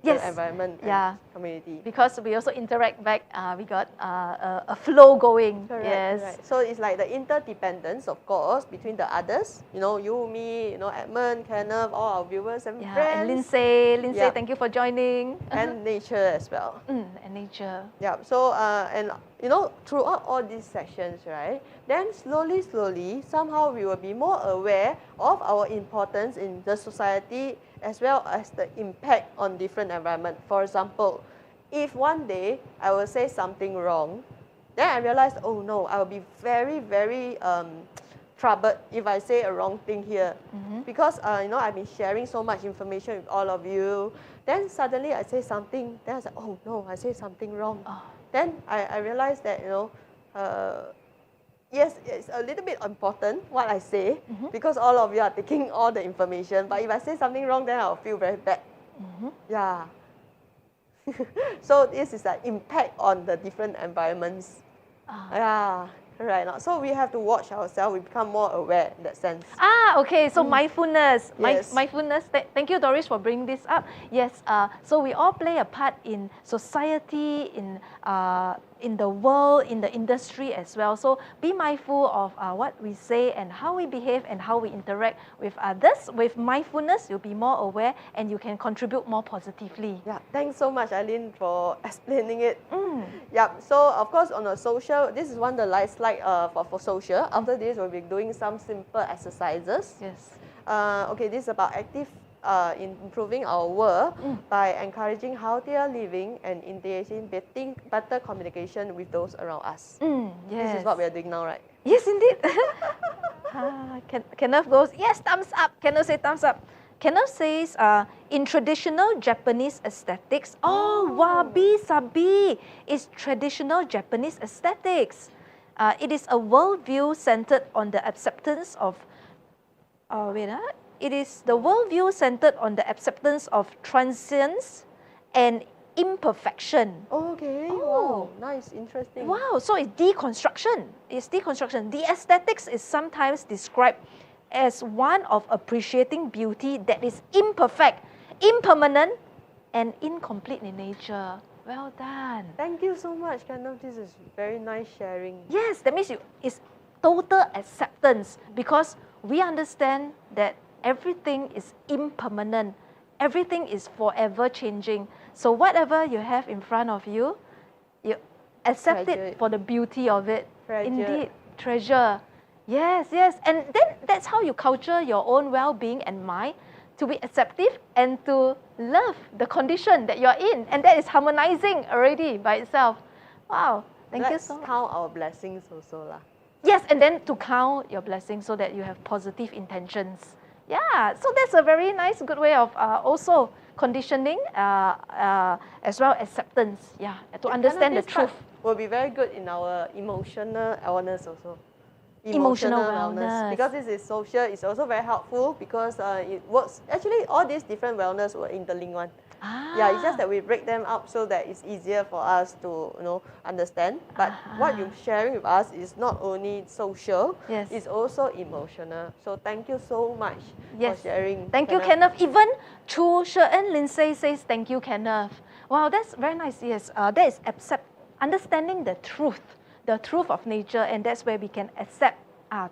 the Yes. environment Yeah. and community. Because we also interact back, we got a flow going. Correct, Yes. correct. So it's like the interdependence, of course, between the others. You know, you, me, you know, Edmund, Kenneth, all our viewers and Yeah, friends. and Lindsay, Yeah. thank you for joining. And nature as well. And nature. Yeah. So and you know, throughout all these sessions, right? Then slowly, somehow we will be more aware of our importance in the society as well as the impact on different environment. For example, if one day I will say something wrong, then I realized, oh no, I will be very, very troubled if I say a wrong thing here. Because you know, I've been sharing so much information with all of you. Then suddenly I say something, then I say, oh no, I say something wrong. Oh. Then I realized that, you know, yes, it's a little bit important what I say, because all of you are taking all the information. But if I say something wrong, then I'll feel very bad. Yeah. So this is the impact on the different environments. Yeah, right. So we have to watch ourselves. We become more aware in that sense. Okay, so mindfulness. Yes. Mindfulness, thank you, Doris, for bringing this up. Yes, so we all play a part in society, in the world, in the industry as well. So be mindful of what we say and how we behave and how we interact with others. With mindfulness, you'll be more aware and you can contribute more positively. Yeah, thanks so much, Eileen, for explaining it. Yeah, so of course on a social, this is one of the last slide for social. After this, we'll be doing some simple exercises. Yes. Okay, this is about active in improving our world by encouraging healthier living and engaging better communication with those around us. Yes. This is what we are doing now, right? Yes, indeed. Kenneth goes, yes, thumbs up. Kenneth say thumbs up. Kenneth says, in traditional Japanese aesthetics, wabi-sabi is traditional Japanese aesthetics. It is a worldview centered on the acceptance of, it is the worldview centered on the acceptance of transience and imperfection. Okay. Oh. Wow. Nice. Interesting. Wow, so it's deconstruction. It's deconstruction. The aesthetics is sometimes described as one of appreciating beauty that is imperfect, impermanent, and incomplete in nature. Well done. Thank you so much, Kenneth. This is very nice sharing. Yes, that means it's total acceptance because we understand that everything is impermanent. Everything is forever changing. So whatever you have in front of you, you accept Treasure it it. for the beauty of it. Treasure. Indeed, treasure. Yes, yes. And then that's how you culture your own well-being and mind to be acceptive and to love the condition that you're in. And that is harmonizing already by itself. Wow. Thank you Let's so much. count our blessings also lah. Yes, and then to count your blessings so that you have positive intentions. Yeah, so that's a very nice, good way of also conditioning as well as acceptance. Yeah, to understand the This part truth. will be very good in our emotional awareness also. Emotional wellness. Because this is social, it's also very helpful because it works. Actually, all these different wellness were interlinked one. Yeah, it's just that we break them up so that it's easier for us to understand. But what you're sharing with us is not only social, Yes. it's also emotional. So thank you so much for sharing. Thank you, Kenneth. Even Chu She'en Lindsay says thank you, Kenneth. Wow, that's very nice. Yes, that is understanding the truth of nature, and that's where we can accept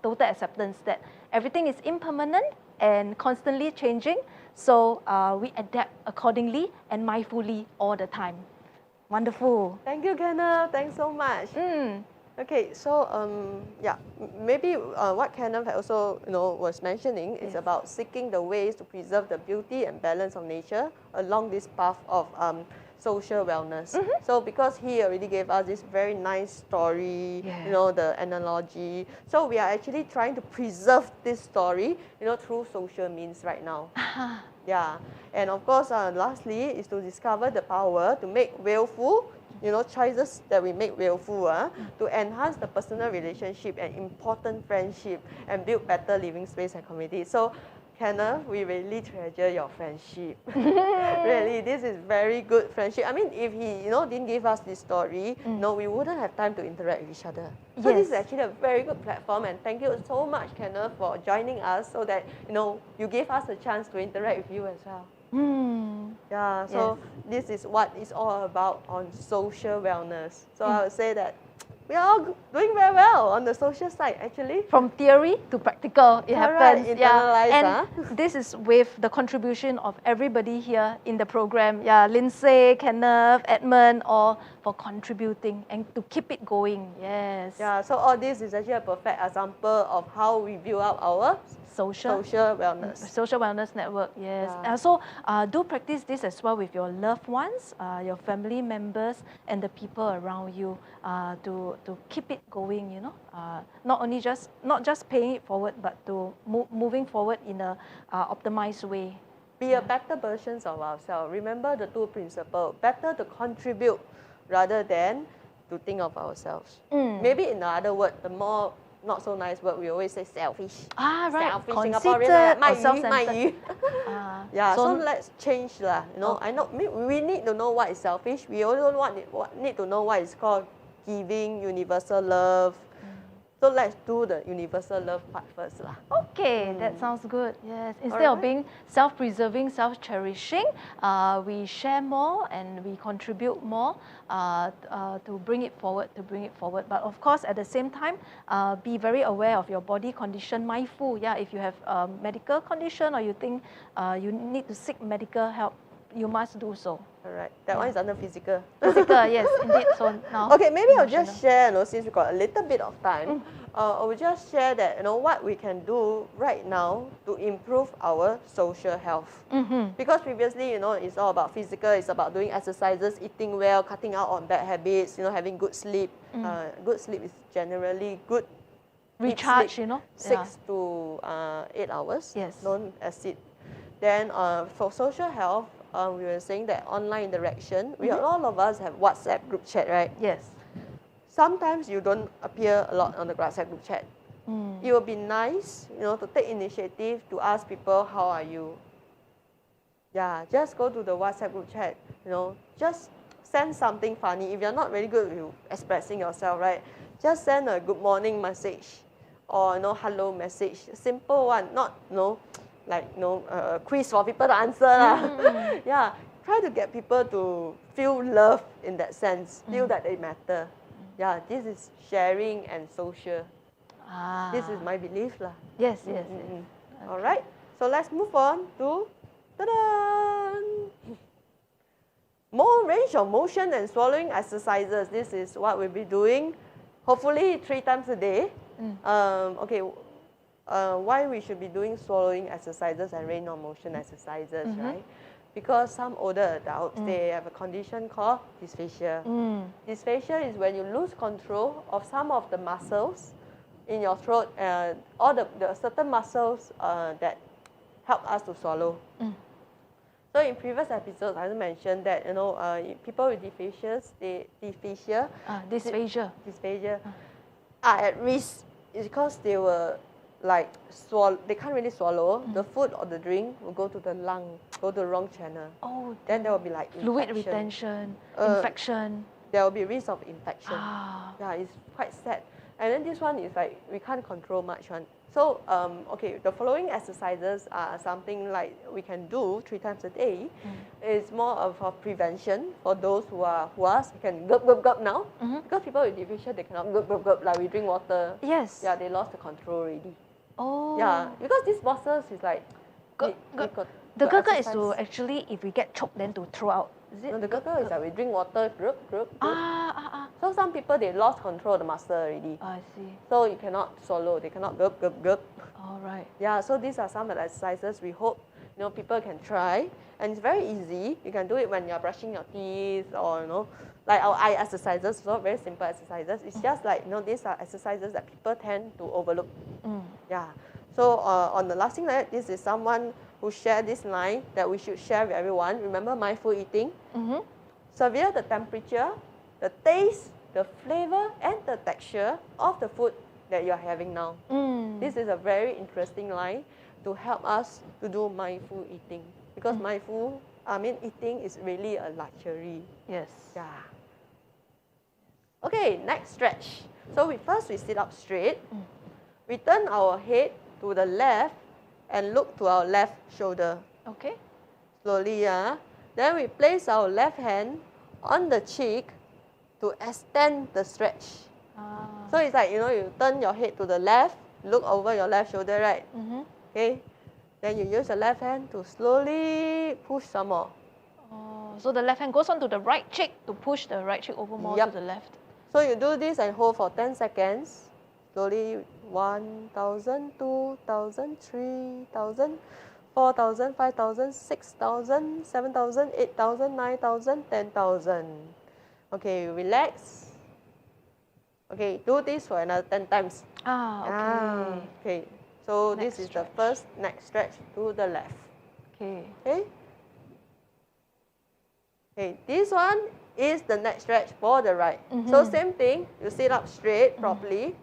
total acceptance that everything is impermanent and constantly changing. So we adapt accordingly and mindfully all the time. Wonderful. Thank you, Kenneth. Thanks so much. Okay, so maybe what Kenneth also was mentioning is about seeking the ways to preserve the beauty and balance of nature along this path of social wellness. So because he already gave us this very nice story, the analogy. So we are actually trying to preserve this story, through social means right now. Yeah, and of course, lastly is to discover the power to make willful, choices that we make willful, to enhance the personal relationship and important friendship and build better living space and community. So Kenneth, we really treasure your friendship. Really, this is very good friendship. I mean, if he, didn't give us this story, we wouldn't have time to interact with each other. So this is Yes. actually a very good platform, and thank you so much, Kenneth, for joining us so that, you gave us a chance to interact with you as well. Yeah, so this is what it's all about on social wellness. So I would say that we are all doing very well on the social side, actually. From theory to practical, it Correct, happens. internalize, And this is with the contribution of everybody here in the program. Yeah, Lindsay, Kenneth, Edmund, all for contributing and to keep it going. Yes. Yeah, so all this is actually a perfect example of how we build up our Social wellness. Social Wellness Network, yes. Yeah. So do practice this as well with your loved ones, your family members, and the people around you to keep it going. Not just paying it forward, but to moving forward in a optimized way. Be a better versions of ourselves. Remember the two principles. Better to contribute rather than to think of ourselves. Maybe in other word, the more not so nice word, we always say selfish. Right. Selfish Singaporean Singaporean, or self-centered. Yeah, so so let's change lah. I know we need to know what is selfish. We also need to know what is called giving, universal love. So let's do the universal love part first lah. Okay, that sounds good. Yes, instead of being self-preserving, self-cherishing, we share more and we contribute more to bring it forward. But of course, at the same time, be very aware of your body condition, mindful. Yeah, if you have a medical condition or you think you need to seek medical help, you must do so. Alright, that one is under physical. Physical, yes, indeed. So now, okay, maybe I'll just share, since we've got a little bit of time, I will just share that, what we can do right now to improve our social health. Because previously, it's all about physical, it's about doing exercises, eating well, cutting out on bad habits, having good sleep. Good sleep is generally good. recharge, sleep, 6 to 8 hours. Yes. Don't exceed. Then for social health, we were saying that online interaction, all of us have WhatsApp group chat, right? Yes. Sometimes you don't appear a lot on the WhatsApp group chat. It will be nice, to take initiative to ask people, how are you? Yeah, just go to the WhatsApp group chat, just send something funny. If you're not very good with expressing yourself, right? Just send a good morning message or hello message. Simple one, not quiz for people to answer lah. Yeah, try to get people to feel love in that sense, feel that they matter. Yeah, this is sharing and social. This is my belief lah. Yes. All right, so let's move on to more range of motion and swallowing exercises. This is what we'll be doing, hopefully 3 times a day. Why we should be doing swallowing exercises and range of motion exercises, right? Because some older adults, they have a condition called dysphagia. Dysphagia is when you lose control of some of the muscles in your throat, all the certain muscles that help us to swallow. So in previous episodes, I mentioned that people with dysphagia are at risk. It's because they were they can't really swallow. The food or the drink will go to the lung, go to the wrong channel. Oh, then there will be fluid retention, infection. There will be risk of infection. Yeah, it's quite sad. And then this one is we can't control much one. So, the following exercises are something we can do 3 times a day. It's more of a prevention for those who can gulp now. Because people with dysphagia, they cannot gulp, like we drink water. Yes. Yeah, they lost the control already. Oh. Yeah, because these muscles is the gurgle is to actually, if we get choked, then to throw out. Is it? No, the gurgle is we drink water, So some people, they lost control of the muscle already. I see. So you cannot swallow, they cannot gulp. All right. Yeah, so these are some of the exercises we hope people can try. And it's very easy. You can do it when you're brushing your teeth or like our eye exercises, so very simple exercises. It's just these are exercises that people tend to overlook. Yeah. So on the last thing, this is someone who shared this line that we should share with everyone. Remember mindful eating? Severe the temperature, the taste, the flavor, and the texture of the food that you're having now. This is a very interesting line. to help us to do mindful eating. Because eating is really a luxury. Yes. Yeah. Okay, next stretch. So we sit up straight. We turn our head to the left and look to our left shoulder. Okay. Slowly, yeah. Then we place our left hand on the cheek to extend the stretch. So it's like, you turn your head to the left, look over your left shoulder, right? Okay. Then you use the left hand to slowly push some more. Oh, so the left hand goes onto the right cheek to push the right cheek over more to the left. So you do this and hold for 10 seconds. Slowly, 1,000, 2,000, 3,000, 4,000, 5,000, 6,000, 7,000, 8,000, 9,000, 10,000. Okay, relax. Okay, do this for another 10 times. Okay. Okay, so Next this is the first neck stretch to the left. Okay. Okay. Okay, this one is the neck stretch for the right. So same thing, you sit up straight properly.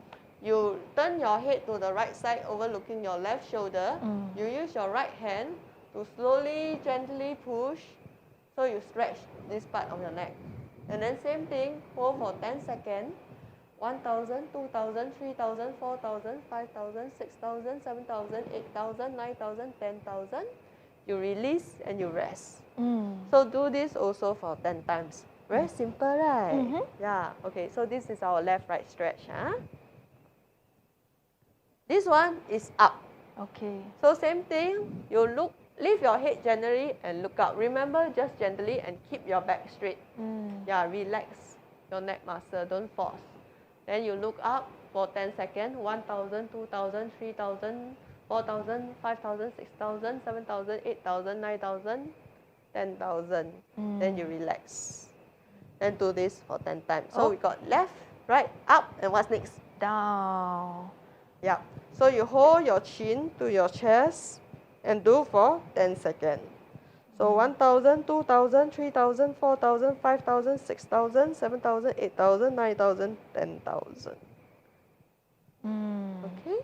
You turn your head to the right side overlooking your left shoulder. You use your right hand to slowly, gently push. So you stretch this part of your neck. And then same thing, hold for 10 seconds. 1,000, 2,000, 3,000, 4,000, 5,000, 6,000, 7,000, 8,000, 9,000, 10,000. You release and you rest. So do this also for 10 times. Very simple, right? Yeah, okay, so this is our left-right stretch. This one is up. Okay. So same thing, you lift your head gently and look up. Remember, just gently and keep your back straight. Yeah, relax your neck muscle, don't force. Then you look up for 10 seconds, 1,000, 2,000, 3,000, 4,000, 5,000, 6,000, 7,000, 8,000, 9,000, 10,000. Then you relax. Then do this for 10 times. So we got left, right, up, and what's next? Down. Yeah. So you hold your chin to your chest and do for 10 seconds. So 1,000, 2,000, 3,000, 4,000, 5,000, 6,000, 7,000, 8,000, 9,000, 10,000. Okay?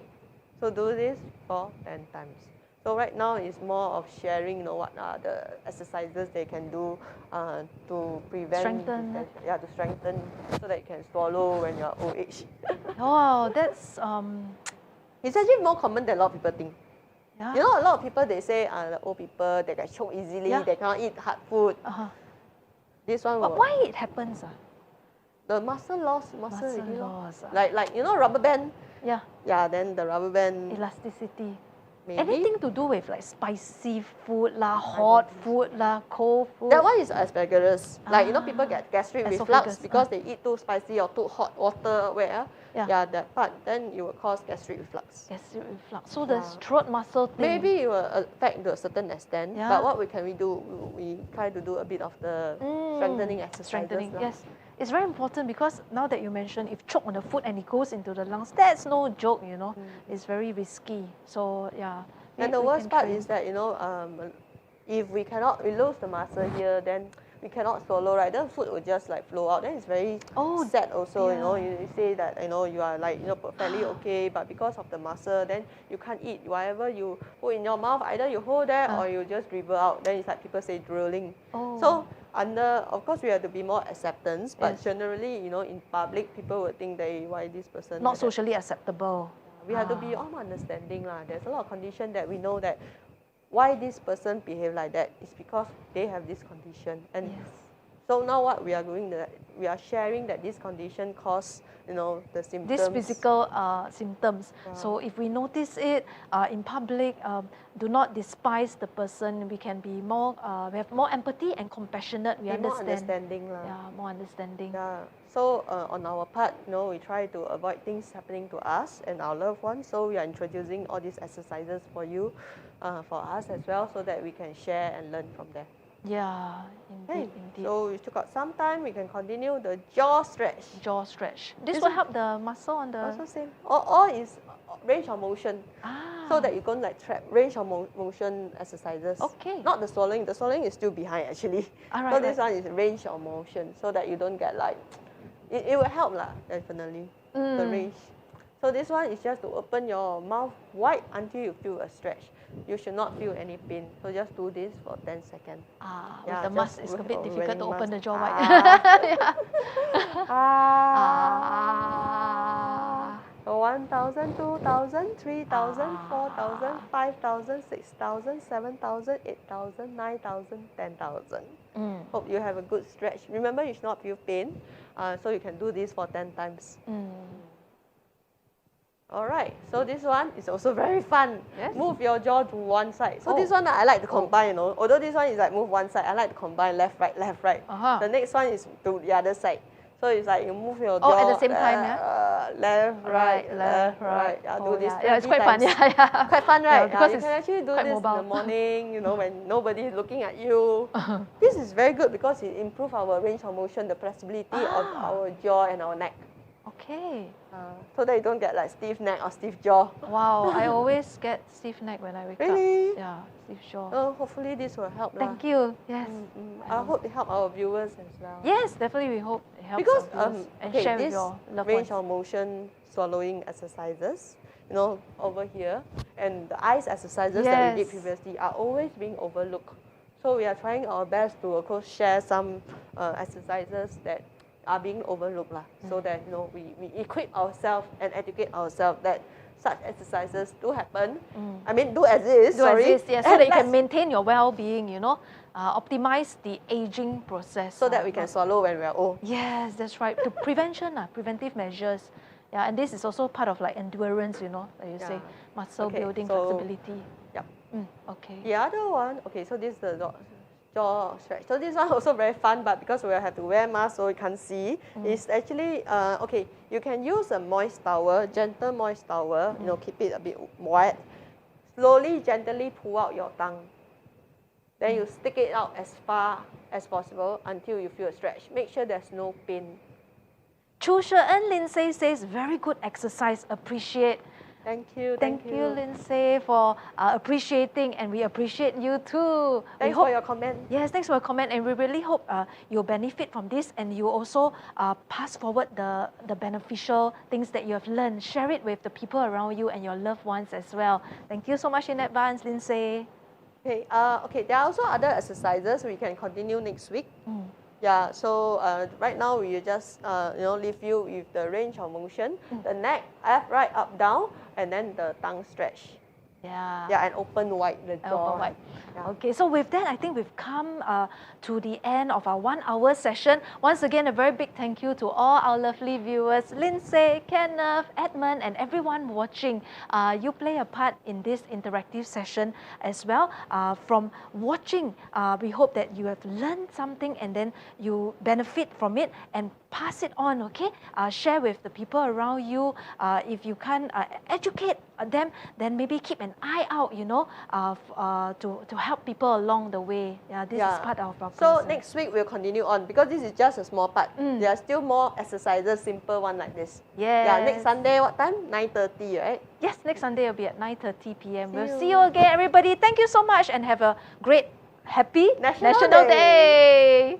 So do this for 10 times. So right now it's more of sharing, what are the exercises they can do to prevent... Strengthen. To strengthen so that you can swallow when you're old age. Oh, that's It's actually more common than a lot of people think. yeah. A lot of people, they say the old people, they get choked easily, they cannot eat hard food. This one will... But why it happens? The muscle loss, Muscle already loss. Like rubber band. Yeah. Yeah, then the rubber band... Elasticity. Maybe. Anything to do with like spicy food lah, hot food lah, cold food. That one is asparagus. People get gastric reflux Esophagus, because they eat too spicy or too hot water. Yeah, that part. Then it will cause gastric reflux. Gastric reflux. So the throat muscle thing. Maybe it will affect to a certain extent. Yeah. But what can we do? We try to do a bit of the strengthening exercises. Strengthening, yes. It's very important because now that you mentioned, if choke on the food and it goes into the lungs, that's no joke, It's very risky. So, yeah. And the worst part is that, if we lose the muscle here, then we cannot swallow, right? Then food will just flow out. Then it's very sad also, You say that, you are perfectly okay, but because of the muscle, then you can't eat. Whatever you put in your mouth, either you hold there or you just dribble out. Then it's like people say drilling. So, of course, we have to be more acceptance, but generally, in public, people would think why this person... Not socially acceptable. We have to be more understanding. There's a lot of condition that we know that why this person behave like that is because they have this condition. And so now what we are doing, we are sharing that this condition cause, the symptoms. These physical symptoms. So if we notice it in public, do not despise the person. We can be more, we have more empathy and compassionate. We understand. More understanding. Yeah, more understanding. Yeah. So on our part, we try to avoid things happening to us and our loved ones. So we are introducing all these exercises for you, for us as well, so that we can share and learn from them. Yeah, indeed, indeed. So we took out some time, we can continue the jaw stretch. Jaw stretch. This will help the muscle on the... Also same. All is range of motion. So that you don't trap range of motion exercises. Okay. Not the swallowing. The swallowing is still behind actually. So this one is range of motion, so that you don't get it will help definitely, the range. So this one is just to open your mouth wide until you feel a stretch. you should not feel any pain. So just do this for 10 seconds. With the just mask, it's a bit wearing difficult to open mask. the jaw wide. So 1,000, 2,000, 3,000, 4,000, 5,000, 6,000, 7,000, 8,000, 9,000, 10,000. Hope you have a good stretch. Remember, you should not feel pain. So you can do this for 10 times. All right, so this one is also very fun. Yes. Move your jaw to one side. So this one I like to combine, you know. Although this one is like move one side, I like to combine left, right, left, right. The next one is to the other side. So it's like you move your jaw at the same time, left, right, left, right. Yeah, do this. Yeah, it's quite 20 fun. times. Yeah. Quite fun, right? Because you it's can actually do quite this mobile. in the morning, you know, when nobody is looking at you. This is very good because it improves our range of motion, the flexibility of our jaw and our neck. Okay. So that you don't get like stiff neck or stiff jaw. Wow, I always get stiff neck when I wake Really? up. Yeah, stiff jaw. Oh, hopefully this will help. Thank you. Yes. I hope it help our viewers as well. Yes, definitely. We hope it helps Because our viewers and okay, share with this your loved range ones. of motion swallowing exercises, you know, over here, and the eyes exercises that we did Yes. previously are always being overlooked. So we are trying our best to, of course, share some exercises that are being overlooked, so that, you know, we equip ourselves and educate ourselves that such exercises do happen. I mean, do exist. Yes, so that you can maintain your well-being, you know, optimize the aging process. so that we can swallow when we are old. Yes, that's right. To preventive measures. Yeah, and this is also part of like endurance, you know, like you say, muscle building, flexibility. Yep. Okay. The other one, okay, so this is the jaw stretch. So this one also very fun, but because we have to wear mask so you can't see, it's actually, okay, you can use a moist towel, gentle moist towel, you know, keep it a bit wet. Slowly, gently pull out your tongue. Then you stick it out as far as possible until you feel a stretch. Make sure there's no pain. Chu She-en Lindsay says, very good exercise, appreciate. Thank you. Thank you, Lindsay, for appreciating, and we appreciate you too. Thanks for your comment. Yes, thanks for your comment, and we really hope you'll benefit from this, and you also pass forward the beneficial things that you have learned. Share it with the people around you and your loved ones as well. Thank you so much in advance, Lindsay. Okay, okay, there are also other exercises we can continue next week. Yeah, so right now we just you know, leave you with the range of motion, the neck, left, right, up, down, and then the tongue stretch. Yeah. Yeah, and open wide the jaw. Open wide. Yeah. Okay, so with that, I think we've come to the end of our 1 hour session. Once again, a very big thank you to all our lovely viewers, Lindsay, Kenneth, Edmund, and everyone watching. You play a part in this interactive session as well. From watching, we hope that you have learned something and then you benefit from it and pass it on, okay? Share with the people around you. If you can't educate them, then maybe keep an eye out, you know, to help people along the way. Yeah, this is part of our process. So next week we'll continue on because this is just a small part. There are still more exercises, simple one like this. Yes. Yeah, next Sunday, what time? 9:30, right? Yes, next Sunday will be at 9:30 p.m. We'll you. see you again, everybody. Thank you so much and have a great, happy National Day.